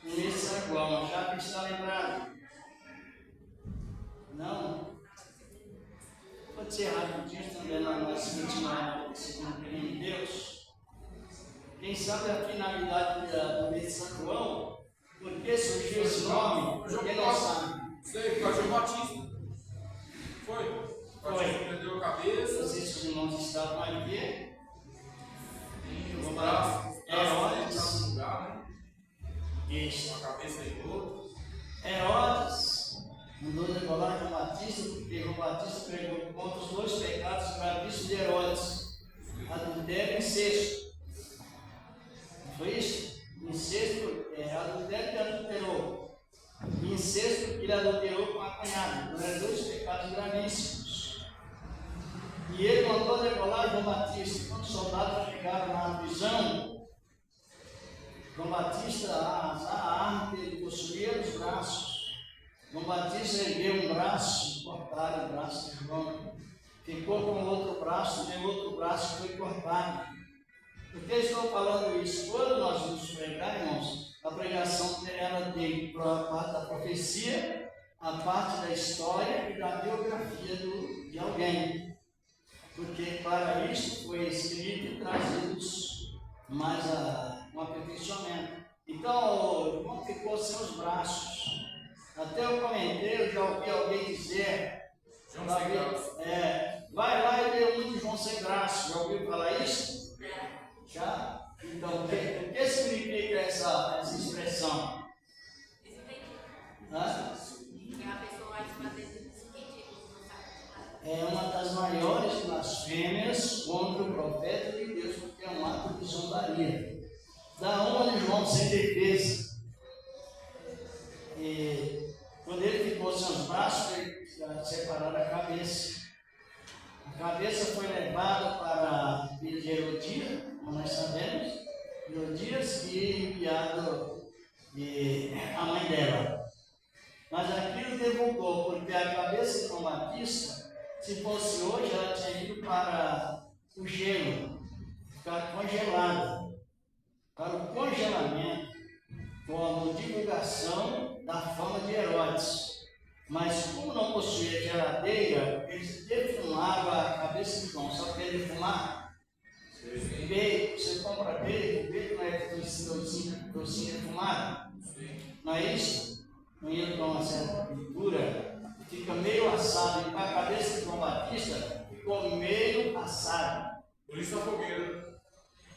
nesse saguão, já está lembrado? Não? Pode ser rapidinho também na nossa continuar segundo o reino de Deus. Quem sabe a finalidade do mês de São João? Por que surgiu esse nome? Quem não sabe? Sei, foi João Batista. Foi. Batista perdeu a cabeça. Não sei se os irmãos estavam aqui. Os braços Herodes. no lugar, né? Isso. A cabeça em outro. Herodes mandou decolar João Batista, porque João Batista pregou contra os dois pecados gravíssimos de Herodes: adultério e incesto. Foi isso? Incesto, adultério que adulterou. Incesto porque ele adulterou com a cunhada. Então eram dois pecados gravíssimos. E ele mandou decolar João Batista. Quando os soldados chegaram na prisão, João Batista, a arma que ele possuía nos braços. João Batista ergueu um braço, cortaram o braço de João. Ficou com o outro braço, e o outro braço foi cortado. Por que estou falando isso? Quando nós vamos pregar, irmãos, a pregação ela tem a parte da profecia, a parte da história e da biografia de alguém. Porque para isso foi escrito e trazido mais um aperfeiçoamento. Então, o irmão ficou sem os braços. Até eu comentei, eu já ouvi alguém dizer, vai lá e dê um de João sem braço. Já ouviu falar isso? Já? Então, o que significa essa expressão? É uma das maiores blasfêmias contra o profeta de Deus, porque é um ato de zombaria. Da onde João sem defesa. E quando ele ficou sem os braços, foi separado a cabeça. A cabeça foi levada para a filha de Herodias, como nós sabemos, Herodias, e enviado a mãe dela. Mas aquilo divulgou, porque a cabeça de João Batista, se fosse hoje, ela tinha ido para o gelo, ficar congelada, para o congelamento, como divulgação da fama de Herodes. Mas como não possuía geladeira, eles defumavam a cabeça de João. Sabe o que é defumar? Bacon, você compra bacon não é docinho defumado? Não é isso? Não ia com uma certa pintura, fica meio assado. E a cabeça de João Batista ficou meio assado. Por isso a fogueira.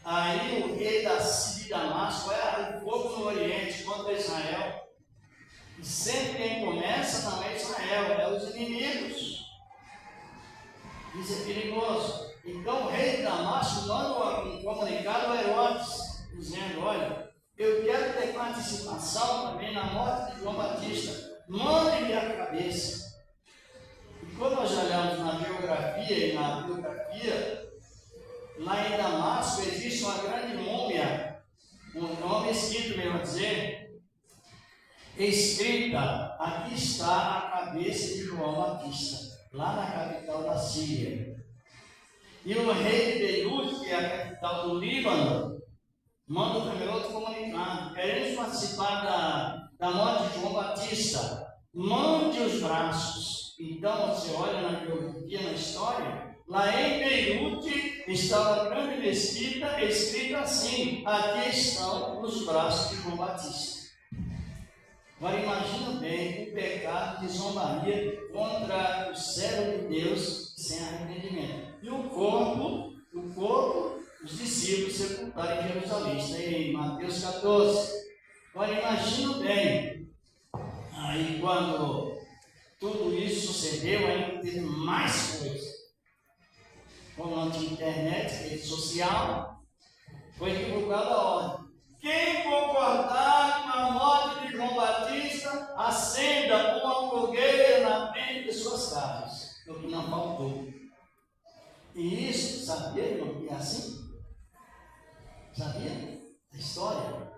Aí o rei da Síria de Damasco era o fogo no Oriente contra Israel. E sempre quem começa não é Israel, é os inimigos. Isso é perigoso. Então o rei de Damasco manda um comunicado a Herodes, dizendo: olha, eu quero ter participação também na morte de João Batista. Mande-me a cabeça. E quando nós olhamos na geografia e na biografia, lá em Damasco existe uma grande múmia, um nome escrito, melhor dizer, escrita: aqui está a cabeça de João Batista, lá na capital da Síria. E o rei de Beirute, que é a capital do Líbano, manda também outro comunicado: queremos participar da morte de João Batista, mande os braços. Então você olha na biografia, na história, lá em Beirute estava a grande mesquita escrita assim: aqui estão os braços de João Batista. Agora imagina bem o pecado de zombaria contra o servo de Deus sem arrependimento. E o corpo, os discípulos sepultaram em Jerusalém. Isso aí em Mateus 14. Agora imagina bem, aí quando tudo isso sucedeu, ainda teve mais coisa. Como não tinha internet, rede social, foi divulgada a ordem: quem concordar com a morte de João Batista, acenda uma fogueira na frente de suas casas. É o que não faltou. E isso, sabia, irmão, que é assim? Sabia? A história.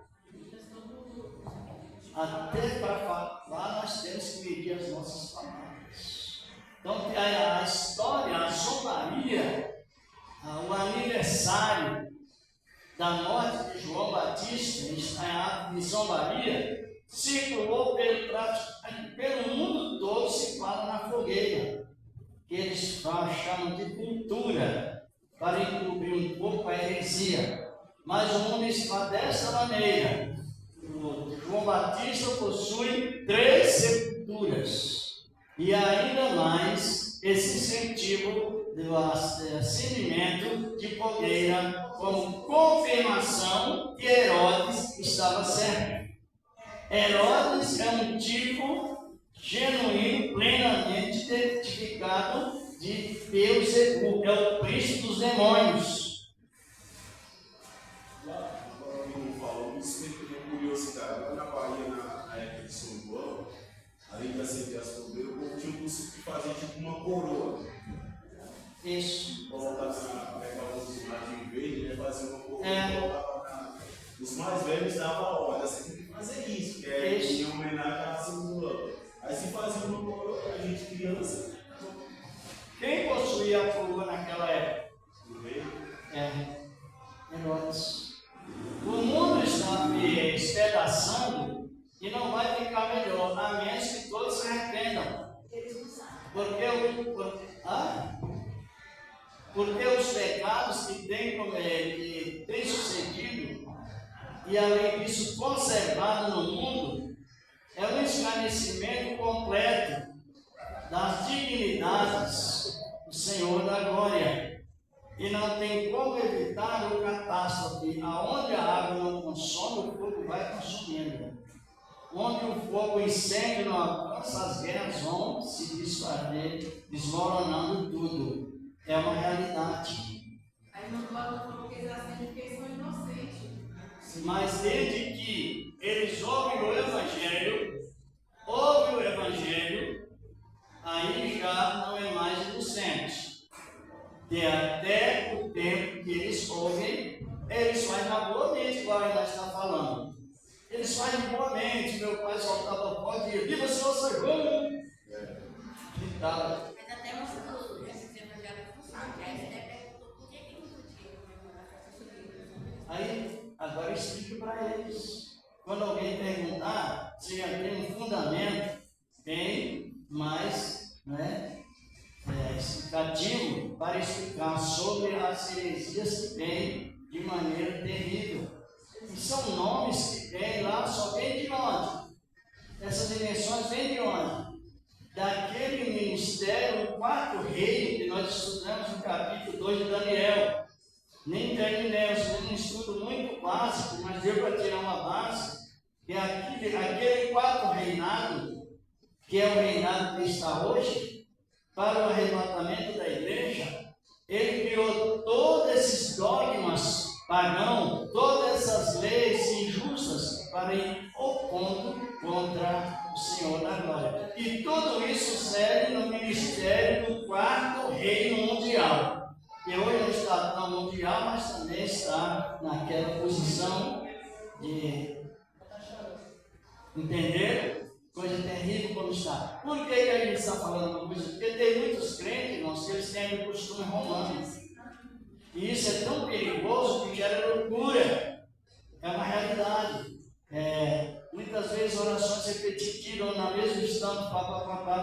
Até para falar, nós temos que medir as nossas palavras. Então, a história, a zombaria, o aniversário da morte de João Batista, em ato de zombaria, circulou pelo mundo todo. Se fala na fogueira, que eles chamam de cultura, para encobrir um pouco a heresia. Mas o mundo está dessa maneira: o João Batista possui 3 sepulturas, e ainda mais esse incentivo do acendimento de fogueira como confirmação que Herodes estava certo. Herodes é um tipo genuíno, plenamente identificado de Beelzebub, é o príncipe dos demônios. Agora o irmão falou, isso me criou curiosidade. Lá na Bahia, na época de São João, além de acender as fogueiras, o povo tinha um costume de fazer tipo uma coroa. Isso. Pegava os radinhos verdes, né, fazer uma coroa. Os mais velhos davam a ordem: você tem que fazer isso, que é em homenagem à segunda. Aí se fazia uma coroa para a gente criança. Quem possuía a coroa naquela época? O rei. Herodes. O mundo está despedaçando e não vai ficar melhor, a menos que todos se arrependam. Porque os pecados que têm sucedido, e além disso conservado no mundo, é um esclarecimento completo das dignidades do Senhor da glória. E não tem como evitar o catástrofe: aonde a água não consome, o fogo vai consumindo. Onde o fogo, o incêndio não alcança, as guerras vão se desfazer, desmoronando tudo. É uma realidade. Aí não falou que eles acendem porque eles são inocentes. Mas desde que eles ouvem o Evangelho, aí já não é mais inocente. E até o tempo que eles ouvem, eles fazem na boa mente, igual a nós está falando. Eles fazem boa mente. Meu pai soltava pó e dizia: viva Senhor Sargão! E tal. Mas até você falou, esse evangélico funciona, que aí você deve perguntar por que explique para eles. Quando alguém perguntar, se já tem um fundamento, tem, mas, né, explicativo para explicar sobre as heresias que tem de maneira terrível. E são nomes que tem lá, só vem de onde? Essas dimensões vêm de onde? Daquele ministério, o quarto reino que nós estudamos no capítulo 2 de Daniel. Nem terminei, foi um estudo muito básico, mas deu para tirar uma base, que é aquele quarto reinado, que é o reinado que está hoje, para o arrebatamento da igreja, ele criou todos esses dogmas pagãos, todas essas leis injustas para ir opondo contra o Senhor da glória. E tudo isso serve no ministério do quarto reino mundial. Que hoje não está tão mundial, mas também está naquela posição de entender coisa terrível como está. Por que a gente está falando uma coisa? Porque tem muitos crentes, irmãos, que eles têm o costume romano. E isso é tão perigoso que gera loucura. É uma realidade. Muitas vezes orações repetitivas na mesma instante,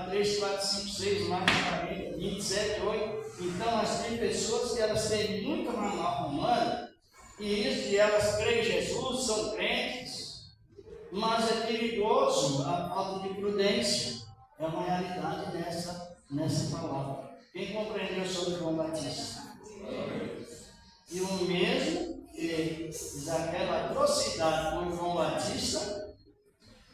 3, 4, 5, 6, mais 40, 27, 8. Então, mas tem pessoas que elas têm muita manual romana, e elas creem em Jesus, são crentes, mas é perigoso a falta de prudência. É uma realidade nessa palavra. Quem compreendeu sobre João Batista? E o mesmo que daquela atrocidade com João Batista,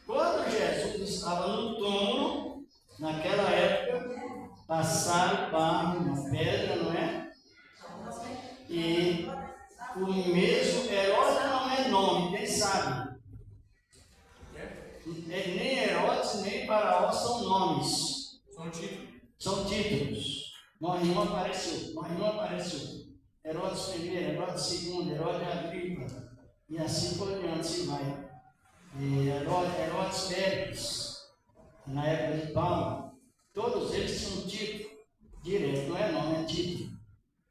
quando Jesus estava no túmulo, naquela época, passaram barro, uma pedra, não é? E o mesmo Herodes não é nome, quem sabe? Nem Herodes, nem Faraó são nomes. São títulos. Morrinho apareceu. Herodes I, Herodes II, Herodes Agripa. E assim por diante se vai. Herodes Félix, na época de Paulo, todos eles tinham título direto, não é nome, é título.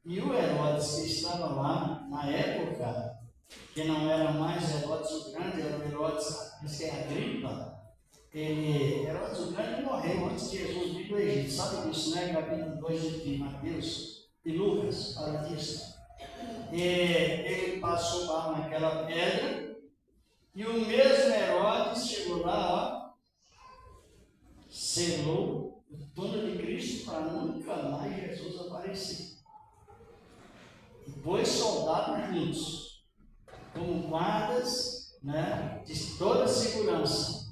E o Herodes que estava lá na época, que não era mais Herodes o Grande, era o Herodes, que é Agripa. Herodes o Grande morreu antes de Jesus vir do Egito. Sabe disso, né? Capítulo 2 de Mateus e Lucas fala disso. Ele passou lá naquela pedra. E o mesmo Herodes chegou lá, selou o túmulo de Cristo para nunca mais Jesus aparecer. E pôs soldados juntos, como guardas, né, de toda a segurança.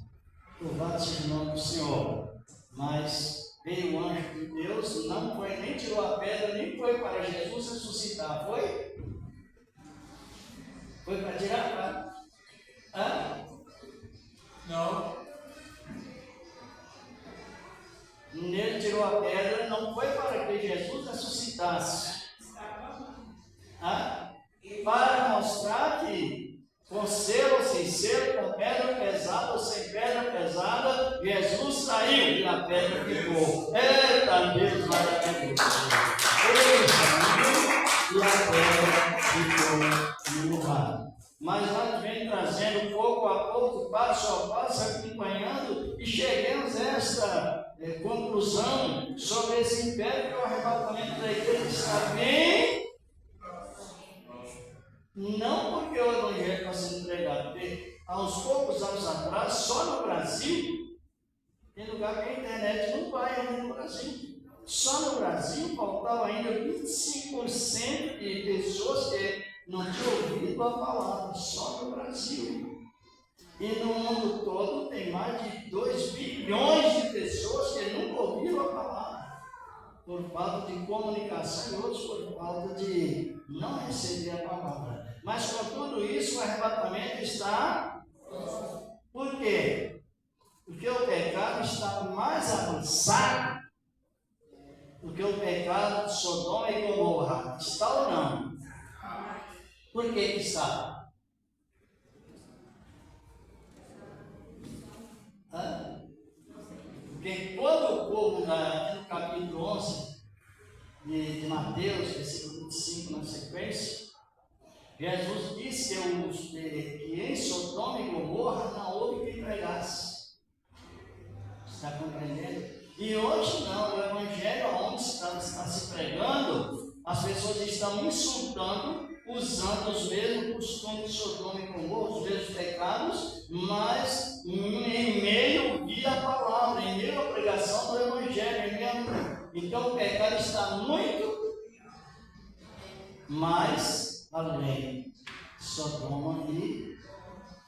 Louvado seja o nome do Senhor. Mas veio o anjo de Deus, não foi, nem tirou a pedra, nem foi para Jesus ressuscitar. Foi? Foi para tirar a pedra. Não. Nele tirou a pedra, não foi para que Jesus ressuscitasse. Para mostrar que, com selo ou sem selo, com pedra pesada ou sem pedra pesada, Jesus saiu e a pedra ficou. Eita Deus maravilhoso! E a pedra ficou no lugar. Mas nós vem trazendo pouco a pouco, passo a passo, acompanhando, e chegamos a esta conclusão sobre esse império que o arrebatamento da igreja está bem. Não porque o evangelho está sendo pregado, porque há uns poucos anos atrás, só no Brasil, tem lugar que a internet não vai ainda no Brasil. Só no Brasil faltava ainda 25% de pessoas que não tinham ouvido a palavra, só no Brasil. E no mundo todo tem mais de 2 bilhões de pessoas que nunca ouviram a palavra, por falta de comunicação e outros por falta de não receber a palavra. Mas com tudo isso, o arrebatamento está. Por quê? Porque o pecado está mais avançado do que o pecado de Sodoma e Gomorra. Está ou não? Por que está? Porque quando o povo, aqui no capítulo 11 de Mateus, versículo 25 na sequência, Jesus disse que em Sodoma e Gomorra não houve quem pregasse. Está compreendendo? E hoje não, o Evangelho onde está se pregando, as pessoas estão insultando, usando os mesmos costumes de Sodoma e Gomorra, os mesmos pecados, mas em meio à palavra, em meio à pregação do Evangelho. Então o pecado está muito mais além de Sodoma e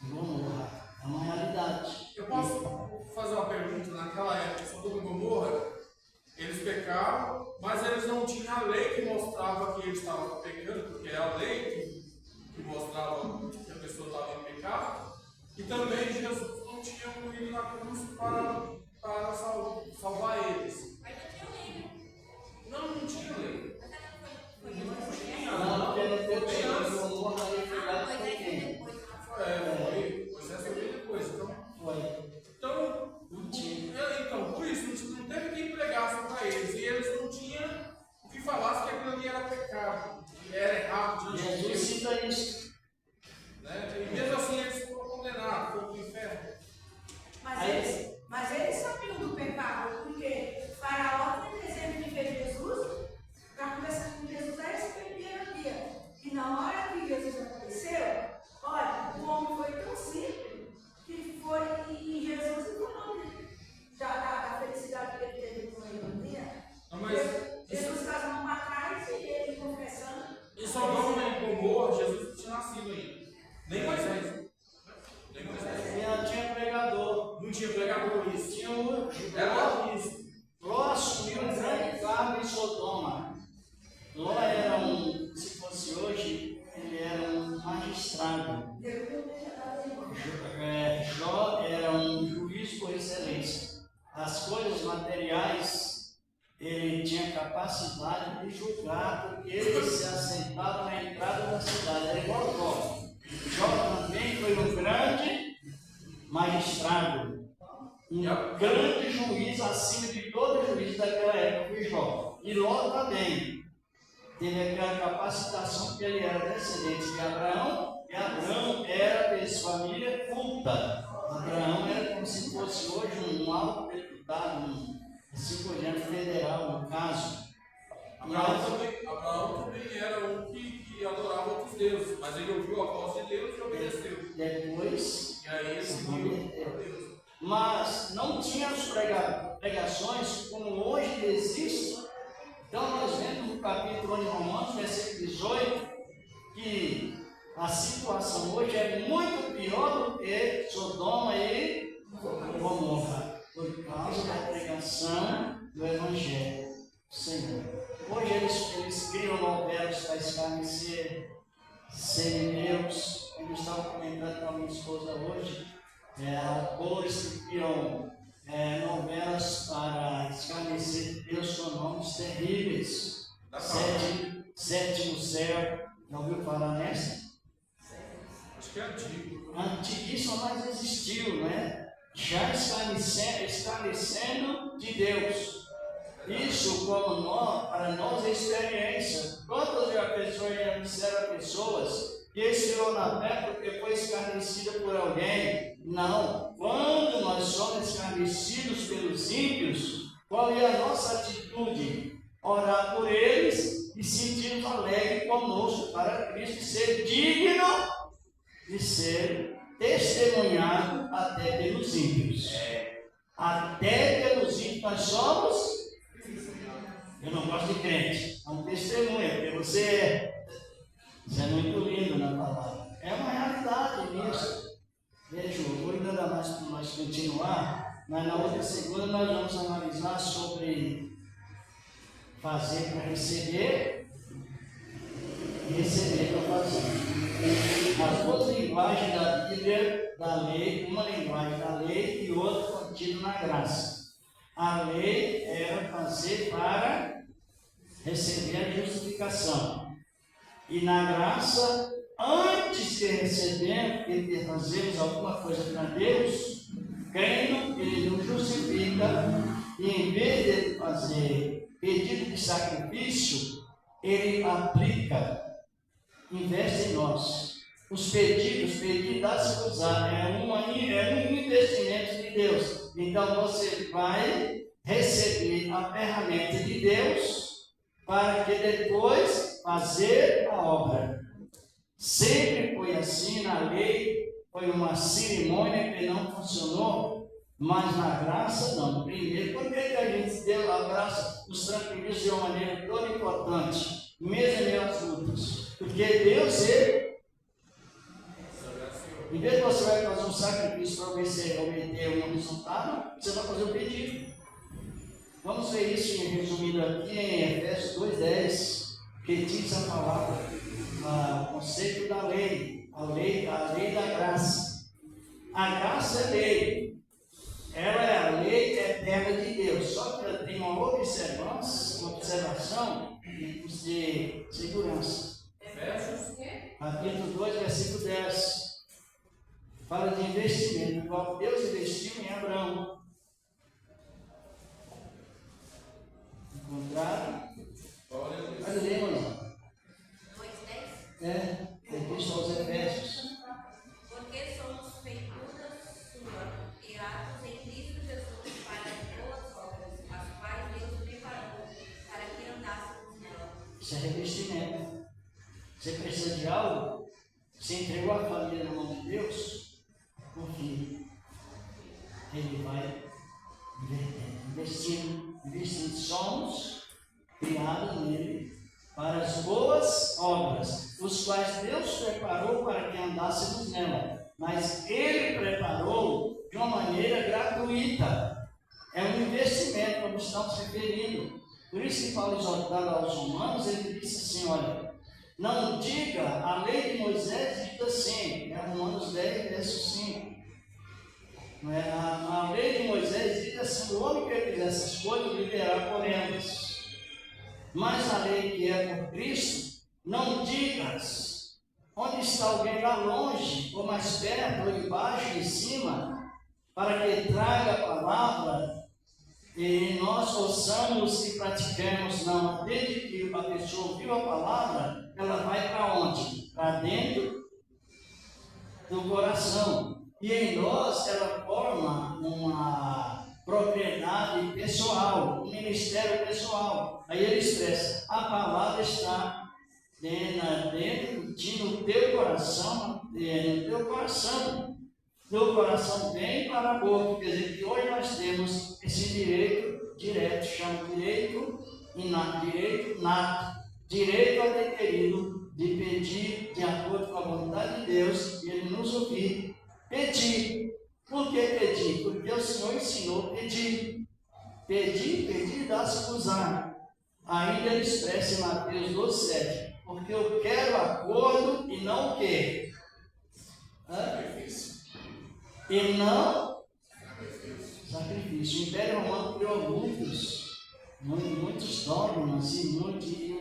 Gomorra. É uma realidade. Eu posso fazer uma pergunta? Naquela época, Sodoma e Gomorra, eles pecaram, mas eles não tinham a lei que mostrava que eles estavam pecando, porque é a lei que mostrava que a pessoa estava em pecado, e também Jesus não tinha morrido na cruz para salvar eles. Não tinha lei. Não, porque não teve pecado, Gomorra ali pegado por quem? Moisés foi bem depois, então. Então, por isso, não teve quem pregasse para eles, e eles não tinham o que falasse que aquilo ali era pecado, que era errado diante de Deus. Jesus cita isso. Né? E mesmo assim eles foram condenados, foram para o inferno. Mas eles sabiam do pecado, porque Faraó tem desejo de ver Jesus, para conversar com Jesus a esse primeiro dia. E na hora que Jesus apareceu, olha, o homem foi tão simples que foi em Jesus e falou da felicidade que ele teve com ele um dia. Jesus com as mãos para trás e ele confessando. Em Sodoma e Gomorra, Jesus não tinha nascido ainda. Nem Moisés. E não tinha pregador. Não tinha pregador, isso. Tinha um Era isso. Ló assumiu um grande cargo em Sodoma. Ló era se fosse hoje, ele era um magistrado. Jó era um juiz por excelência. As coisas materiais, ele tinha capacidade de julgar, porque ele se assentava na entrada da cidade. Era igual Jó. Jó também foi um grande magistrado, um grande juiz acima de todo juiz daquela época, foi Jó. E Ló também teve aquela capacitação, porque ele era descendente de Abraão, e Abraão era de família culta. Abraão era como se fosse hoje um alto deputado, assim por diante, federal, no caso. Abraão também era um que adorava outros deuses, mas ele ouviu a voz de Deus e obedeceu. Depois, e aí ele seguiu a Deus. Mas não tinha as pregações como hoje existe. Então nós vemos no capítulo de Romanos, versículo 18, que a situação hoje é muito pior do que Sodoma e Gomorra, por causa da pregação do Evangelho do Senhor. Hoje eles criam novelas para escarnecer semideus. Eu estava comentando com a minha esposa hoje, atores que criam novelas para escarnecer Deus com nomes terríveis. Sétimo Céu, já ouviu falar nessa? Acho que é antigo. Antiguíssimo, mas existiu, né? Já escarnecendo de Deus. Isso, para nós, é experiência. Quantas pessoas já disseram a pessoas que esfriou na terra porque foi escarnecida por alguém? Não. Quando nós somos escarnecidos pelos ímpios, qual é a nossa atitude? Orar por eles e sentirmos alegre conosco para Cristo ser digno de ser testemunhado até pelos ímpios. Até pelos ímpios nós somos. Eu não gosto de crente, é um testemunho, porque você é muito lindo na palavra. É uma realidade nisso. Veja, eu vou ainda dar mais para nós continuar, mas na outra segunda nós vamos analisar sobre fazer para receber e receber para fazer. As duas linguagens da Bíblia, da lei, uma linguagem da lei e outra contida na graça. A lei era fazer para receber a justificação. E na graça, antes de recebermos e de fazermos alguma coisa para Deus, crendo, Ele nos justifica e em vez de fazer pedido de sacrifício, Ele aplica investe em nós. Os pedidos dá-se usar, é um investimento de Deus. Então você vai receber a ferramenta de Deus para que depois fazer a obra. Sempre foi assim na lei, foi uma cerimônia que não funcionou, mas na graça não. Primeiro, por que a gente deu a graça, os tranquilizos de uma maneira toda importante, mesmo em meio às lutas? Porque Deus, Ele, em vez de você vai fazer um sacrifício para você obter um resultado, você vai fazer um pedido. Vamos ver isso resumido aqui em Efésios 2:10, que diz a palavra, o conceito da lei, a lei da graça. A graça é lei, ela é a lei eterna de Deus, só que ela tem uma observação de segurança. Capítulo 2, versículo 10. Fala de investimento, igual Deus investiu em Abraão. Encontraram? Olha, lê, mano. 2:10? Epístola aos Efésios. Porque somos feituras suas, criados em Cristo Jesus para boas obras, as quais Deus preparou para que andássemos nela. Isso é revestimento. Você precisa de algo? Você entregou a família na mão de Deus? Confie. Ele vai investindo. Somos criados nele para as boas obras, os quais Deus preparou para que andássemos nela. Mas Ele preparou de uma maneira gratuita. É um investimento, como estamos referindo. Por isso que Paulo, exortando aos Romanos, ele disse assim, olha, não diga, a lei de Moisés diz assim, Romanos 10, verso 5. A lei de Moisés diz assim, o homem que fizer essas coisas viverá por elas. Mas a lei que é por Cristo, não digas onde está alguém lá longe, ou mais perto, ou embaixo, em cima, para que traga a palavra e nós ouçamos e pratiquemos. Não, desde que a pessoa ouviu a palavra, ela vai para onde? Para dentro do coração. E em nós ela forma uma propriedade pessoal, um ministério pessoal. Aí ele expressa, a palavra está dentro de no teu coração, do coração vem para a boca. Quer dizer que hoje nós temos esse direito, chama direito nato, direito adquirido de pedir de acordo com a vontade de Deus e Ele nos ouvir. Pedir. Por que pedir? Porque o Senhor ensinou pedir. Pedir, dá-se usar. Ainda ele expressa em Mateus 12:7. Porque eu quero acordo e não o quê? E não sacrifício. O Império Romano criou muitos dogmas e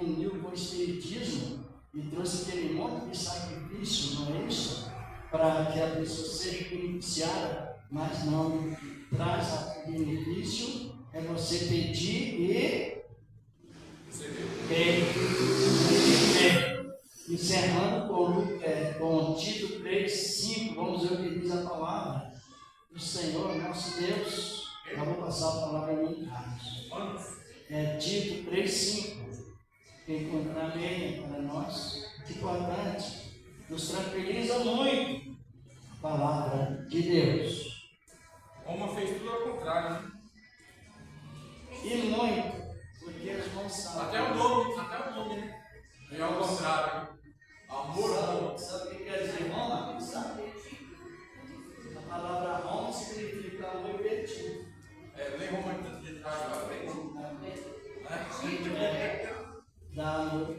uniu com o Espiritismo e trouxe aquele monte de sacrifício, não é isso? Para que a pessoa seja beneficiada, mas não traz o benefício, é você pedir e encerrando com Tito 3:5, vamos ver o que diz a palavra do Senhor, nosso Deus. Eu vou passar a palavra em Carlos. Tito 3:5, quem encontrar meia para nós, importante. Nos tranquiliza muito a palavra de Deus. Roma fez tudo ao contrário, né? E muito, porque eles não sabem. Até o nome, né? É ao contrário. Amor a Roma. Sabe o que quer dizer Roma? Sabe? A palavra Roma significa amor perdido. Nem Roma de trás para frente. Dá amor.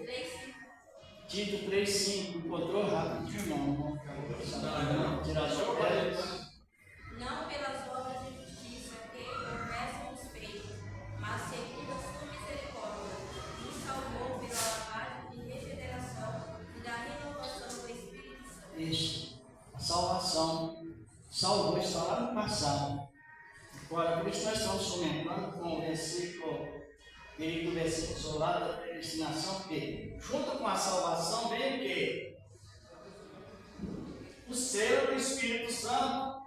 Tito 3:5, encontrou rápido, irmão. Tirar só Não pelas obras de justiça que houvésemos feito, mas segundo a sua misericórdia, nos salvou pela lavagem de regeneração e da renovação do Espírito Santo. Isso, a salvação. Salvou, está lá no passado. Agora, por isso nós estamos comentando com o versículo. Do versículo solar da predestinação, porque junto com a salvação vem o quê? Espírito Santo.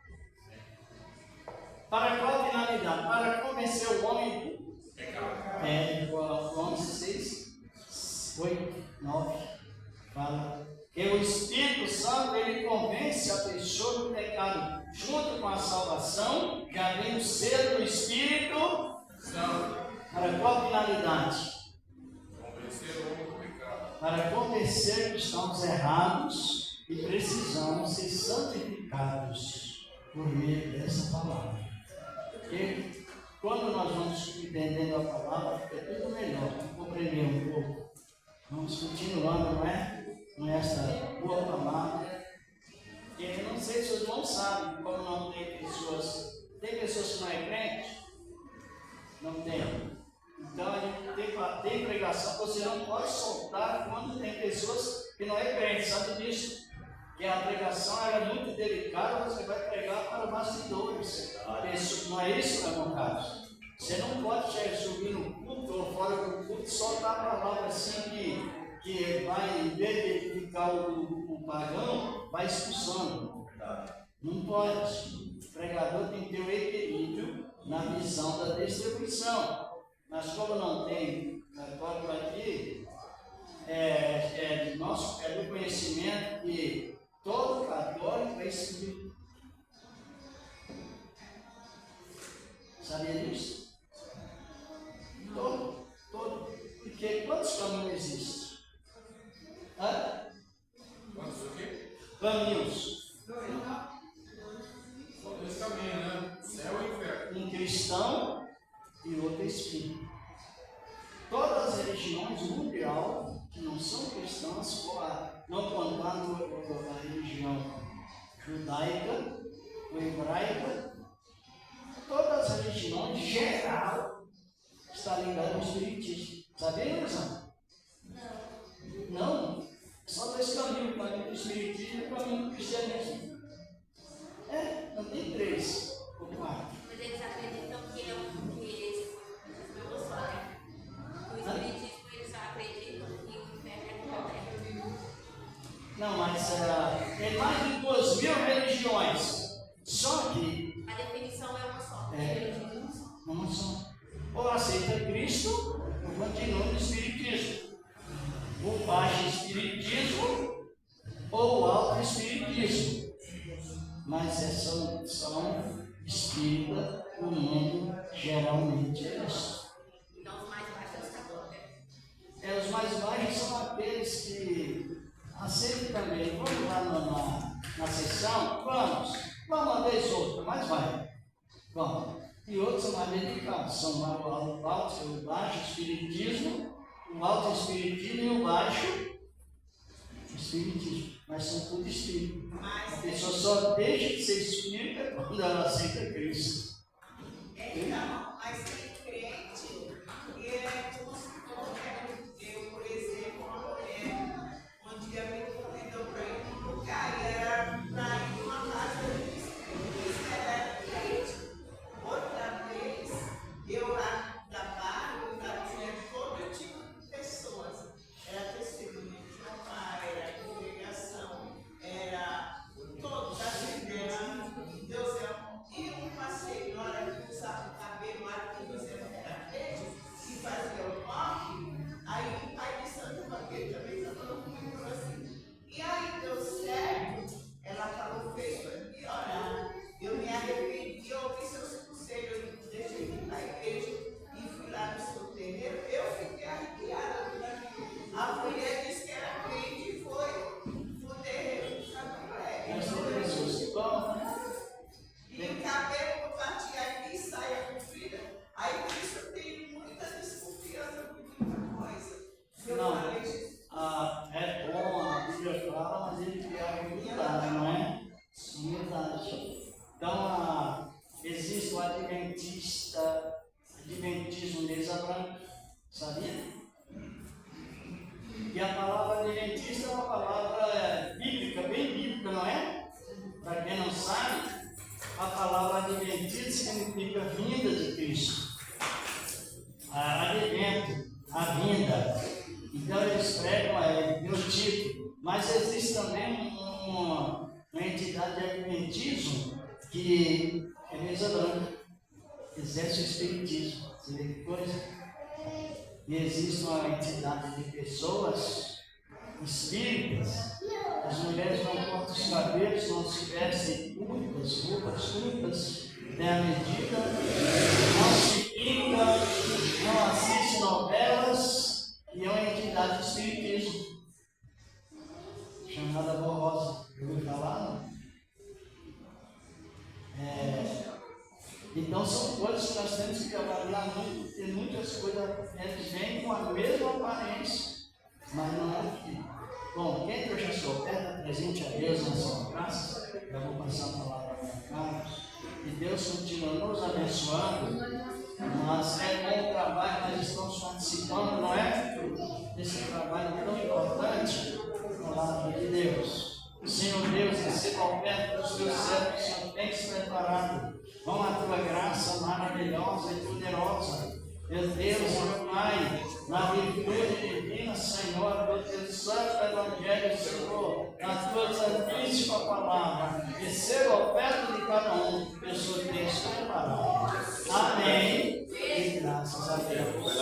Para qual finalidade? Para convencer o homem do pecado. João 16, 8, 9, fala que o Espírito Santo ele convence a pessoa do pecado, junto com a salvação, já vem o selo do Espírito Santo. Para qual finalidade? Convencer o homem do pecado. Para convencer que estamos errados e precisamos ser santificados por meio dessa palavra. Porque quando nós vamos entendendo a palavra, fica tudo melhor, compreender um pouco. Vamos continuando, não é? Com essa boa palavra. Porque eu não sei se os irmãos sabem, como não tem pessoas. Tem pessoas que não é crente? Não tem. Então a gente tem pregação que você não pode soltar quando tem pessoas que não é crente, sabe disso? Que a pregação era muito delicada, você vai pregar para bastidores. Não é isso, meu irmão Carlos? Você não pode subir no culto ou fora do culto e soltar a palavra assim que vai, em vez de edificar o pagão, vai expulsando. Não pode. O pregador tem que ter o equilíbrio na visão da distribuição. Mas como não tem católico aqui, do conhecimento que todo católico é espírito. Sabia disso? Todo. Porque quantos caminhos existem? Quantos o quê? Caminhos. Só dois caminhos, né? Céu e inferno. Um cristão e outro espírito. Todas as religiões mundiais que não são cristãs, não contando a religião judaica ou hebraica, todas as religiões em geral estão ligadas ao espiritismo. Sabia, Luizão? Não. Só dois caminhos, o caminho do espiritismo e o caminho do cristianismo. Não tem três ou quatro. Mas eles acreditam que é o espiritismo, eles acreditam que o inferno é correto. Não, mas tem mais de 2.000 religiões. Só que A definição é uma só. uma só. Ou aceita Cristo, ou continua no espiritismo. O baixo espiritismo ou o alto espiritismo. Mas são espírita, o mundo geralmente é isso. Então os mais baixos são os católicos. Os mais baixos são aqueles que aceitam também. Vamos lá na sessão? Vamos uma vez ou outra, mas vai. Vamos. E outros são mais dedicados, são o alto e o baixo espiritismo, o alto espiritismo e o baixo espiritismo. Mas são tudo espírito. A pessoa só deixa de ser espírita quando ela aceita Cristo. Então, mas tem crente que é como se fosse eu, por exemplo, uma mulher, um dia me convidou para ir para um lugar e era para ir para uma casa de espírita, ela era crente. Outra vez, eu lá trabalho, eu tinha todo tipo de pessoas. Era testemunha de Jeová, era congregação, era todos as ideias, Deus é um. E um passeio, na hora que usava o cabelo lá, que você não era crente, que fazia o toque, aí o pai de santo vaqueiro também está falando comigo assim. E aí deu certo, ela falou, fez para me orar. Eu me arrependi, eu ouvi seus conselhos, eu deixei de ir na igreja e fui lá no seu terreiro. Eu fiquei arrepiada por aquilo. A mulher disse que era crente e foi no terreiro do Samuel. Mas tem pessoas que vão, né? E o cabelo batia aqui e saia comprida. Aí por isso eu tenho muita desconfiança com muita coisa. Eu falei, É bom, a Bíblia fala, mas ele quer a humildade, não é? Humildade. Então, existe o adventismo mesa branca, sabia? E a palavra adventista é uma palavra bíblica, bem bíblica, não é? Para quem não sabe, a palavra adventista significa vinda de Cristo. Advento, a vinda. Então eles pregam, meu título. Mas existe também uma entidade de adventismo que é mesa branca, exerce o espiritismo. Você vê que coisa? E existe uma entidade de pessoas espíritas. As mulheres não cortam os cabelos, não se vestem curtas, roupas curtas, tem a medida, não se pinta, não assiste novelas, e é uma entidade de espiritismo chamada Borrosa. Eu ouvi falar? Então são coisas que nós temos que avaliar muito. Tem muitas coisas que vêm com a mesma aparência, mas não é aquilo. Bom, quem eu já sou perto, presente a Deus na sua graça, eu vou passar a palavra para Carlos. E Deus continua nos abençoando. Mas é um trabalho que nós estamos participando, não é? Desse trabalho tão importante, a palavra de Deus. Senhor Deus, receba ao perto dos teus servos que o Senhor tem se preparado. Com a tua graça maravilhosa e poderosa. Meu Deus, meu Pai, na virtude divina, Senhor, do teu santo evangelho, Senhor, na tua santíssima palavra, receba ao perto de cada um que o Senhor tem se preparado. Amém. E graças a Deus.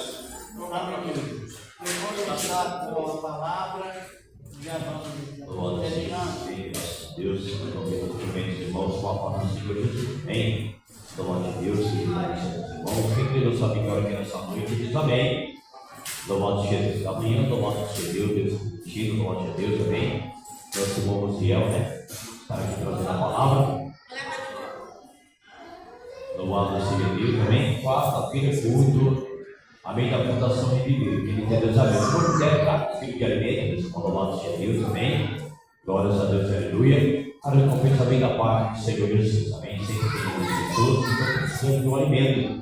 Amém. Eu vou começar com a palavra. Já vamos terminando. Deus, em nome dos irmãos, com a palavra do Senhor Jesus. Amém. Louvado a Deus, irmãos. Quem crê Deus sabe que hora que nessa noite diz amém. Louvado seja Deus da manhã, louvado seja Deus contigo, louvado seja Deus, amém. Nosso irmão Rosiel, né? Está aqui trazendo a palavra. Louvado seja Deus, amém. Quarta-feira, culto, amém, da fundação de viver. Quem tem Deus, amém. Se for puder, tá? Filho de alimento, louvado seja Deus, amém. Glórias a Deus, aleluia. A recompensa vem da parte do Senhor Jesus, amém. Sempre tem pessoas que estão precisando de um alimento.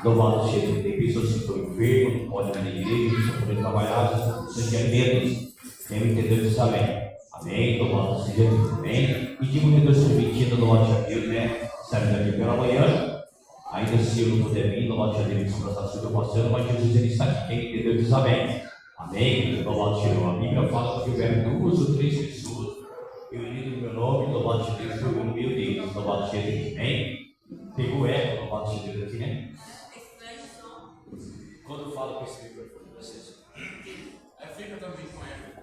Louvado seja Deus. Tem pessoas que estão enfermas, não podem vir na igreja, não estão podendo trabalhar, estão precisando de alimentos. Quem me entendeu diz amém. Amém. Louvado seja Deus, amém. E digo que Deus permitindo, louvado seja Deus, né? Serve daqui pela manhã. Ainda se eu não puder vir, louvado seja Deus, se eu estou passando, mas Jesus ele está aqui. Quem me entendeu diz amém. Amém. Louvado seja Deus. A Bíblia fala que houver 2 ou 3 pessoas reunido no meu nome, louvado seja Deus, no meu Deus, louvado seja Deus, amém? Pegou eco, louvado seja Deus aqui, né? Quando eu falo com esse microfone de vocês, Fica também com eco.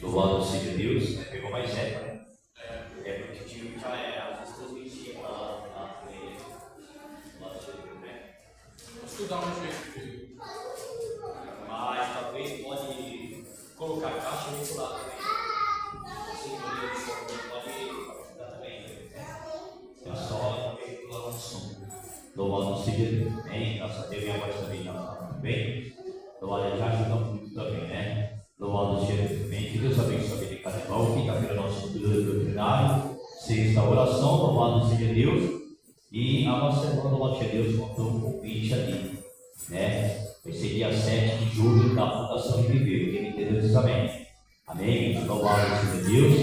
louvado seja Deus, né? Pegou mais eco, né? Porque o time já às vezes transmitia a play, louvado seja Deus, né? Vou estudar um jeito. Mas talvez pode colocar a caixa e vincular também. É só veicular um som. Louvado seja Deus, amém? Graças a Deus, minha voz também já está muito bem. Louvado já ajuda muito também, né? Louvado seja Deus, amém? Que Deus abençoe a vida de cada irmão. Quinta-feira, nosso estudo doutrinário. Sexta oração, louvado seja Deus. E a nossa irmã, louvado seja Deus, contou um convite ali, né? Vai ser dia 7 de julho da Fundação de Viver. Quem entendeu diz amém. Amém. Louvado seja Deus.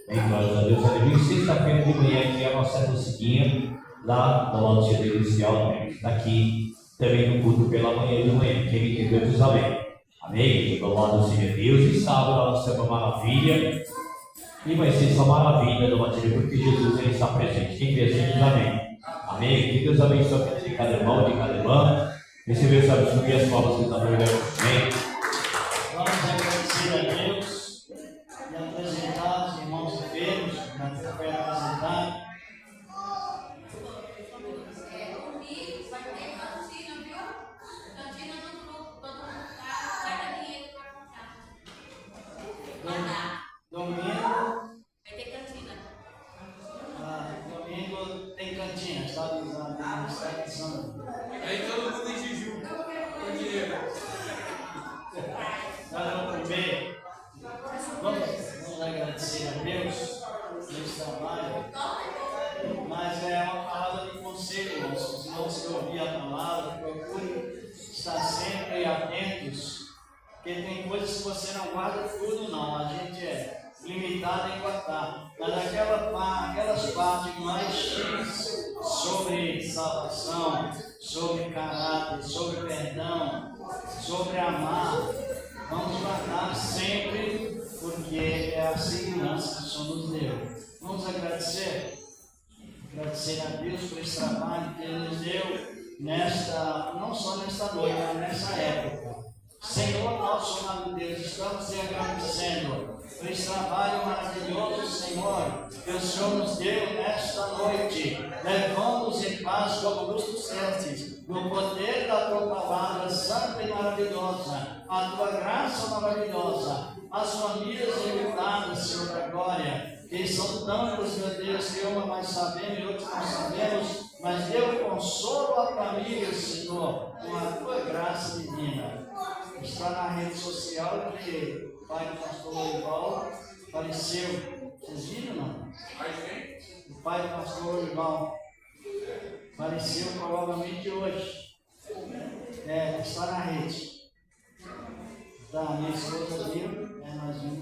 Amém. Glórias a Deus. Aleluia. Sexta-feira de manhã aqui é a nossa mocinha lá no lado seja Deus inicial, né? Está aqui também no culto pela manhã de manhã. Quem me entendeu diz amém. Amém. Louvado seja Deus. E sábado a nossa uma maravilha. E vai ser essa maravilha do batismo, porque Jesus ele está presente. Quem crê assim diz amém. Amém. Que Deus abençoe a vida de cada irmão, de cada irmã. Receber, sabe, subir as palavras que estão no lugar. Amém. Vamos agradecer a Deus e apresentar os irmãos enfermos, que foi apresentado. Domingo vai ter cantina, viu? Cantina do grupo, todo mundo tá, pega dinheiro pra comprar. Domingo. Vai ter cantina. Domingo tem cantina, está avisando. Aí todo mundo em jejum. Com dinheiro. Nós vamos comer. Vamos agradecer a Deus nesse trabalho. Mas é uma palavra de conselho, irmãos. Os irmãos que ouvir a palavra, procurem estar sempre atentos, porque tem coisas que você não guarda tudo, não. A gente é limitado em guardar. Mas aquelas partes mais X sobre salvação, sobre caráter, sobre perdão, sobre amar, vamos guardar sempre, porque é a segurança que o Senhor nos deu. Vamos agradecer? Agradecer a Deus por esse trabalho que Ele nos deu não só nesta noite, mas nessa época. Senhor, nosso amado Deus, estamos te agradecendo por esse trabalho maravilhoso, Senhor, que o Senhor nos deu nesta noite. Levamos em paz, como nos disseste, no poder da tua palavra santa e maravilhosa, a tua graça maravilhosa, as famílias limitadas, Senhor da glória, que são tantos, meu Deus, que uma mais sabemos e outros não sabemos, mas deu consolo à família, Senhor, com a tua graça divina. Está na rede social que o pai do pastor Olival faleceu. Vocês viram, não? O pai do pastor Olival faleceu provavelmente hoje. Está na rede. Minha esposa viu, nós vimos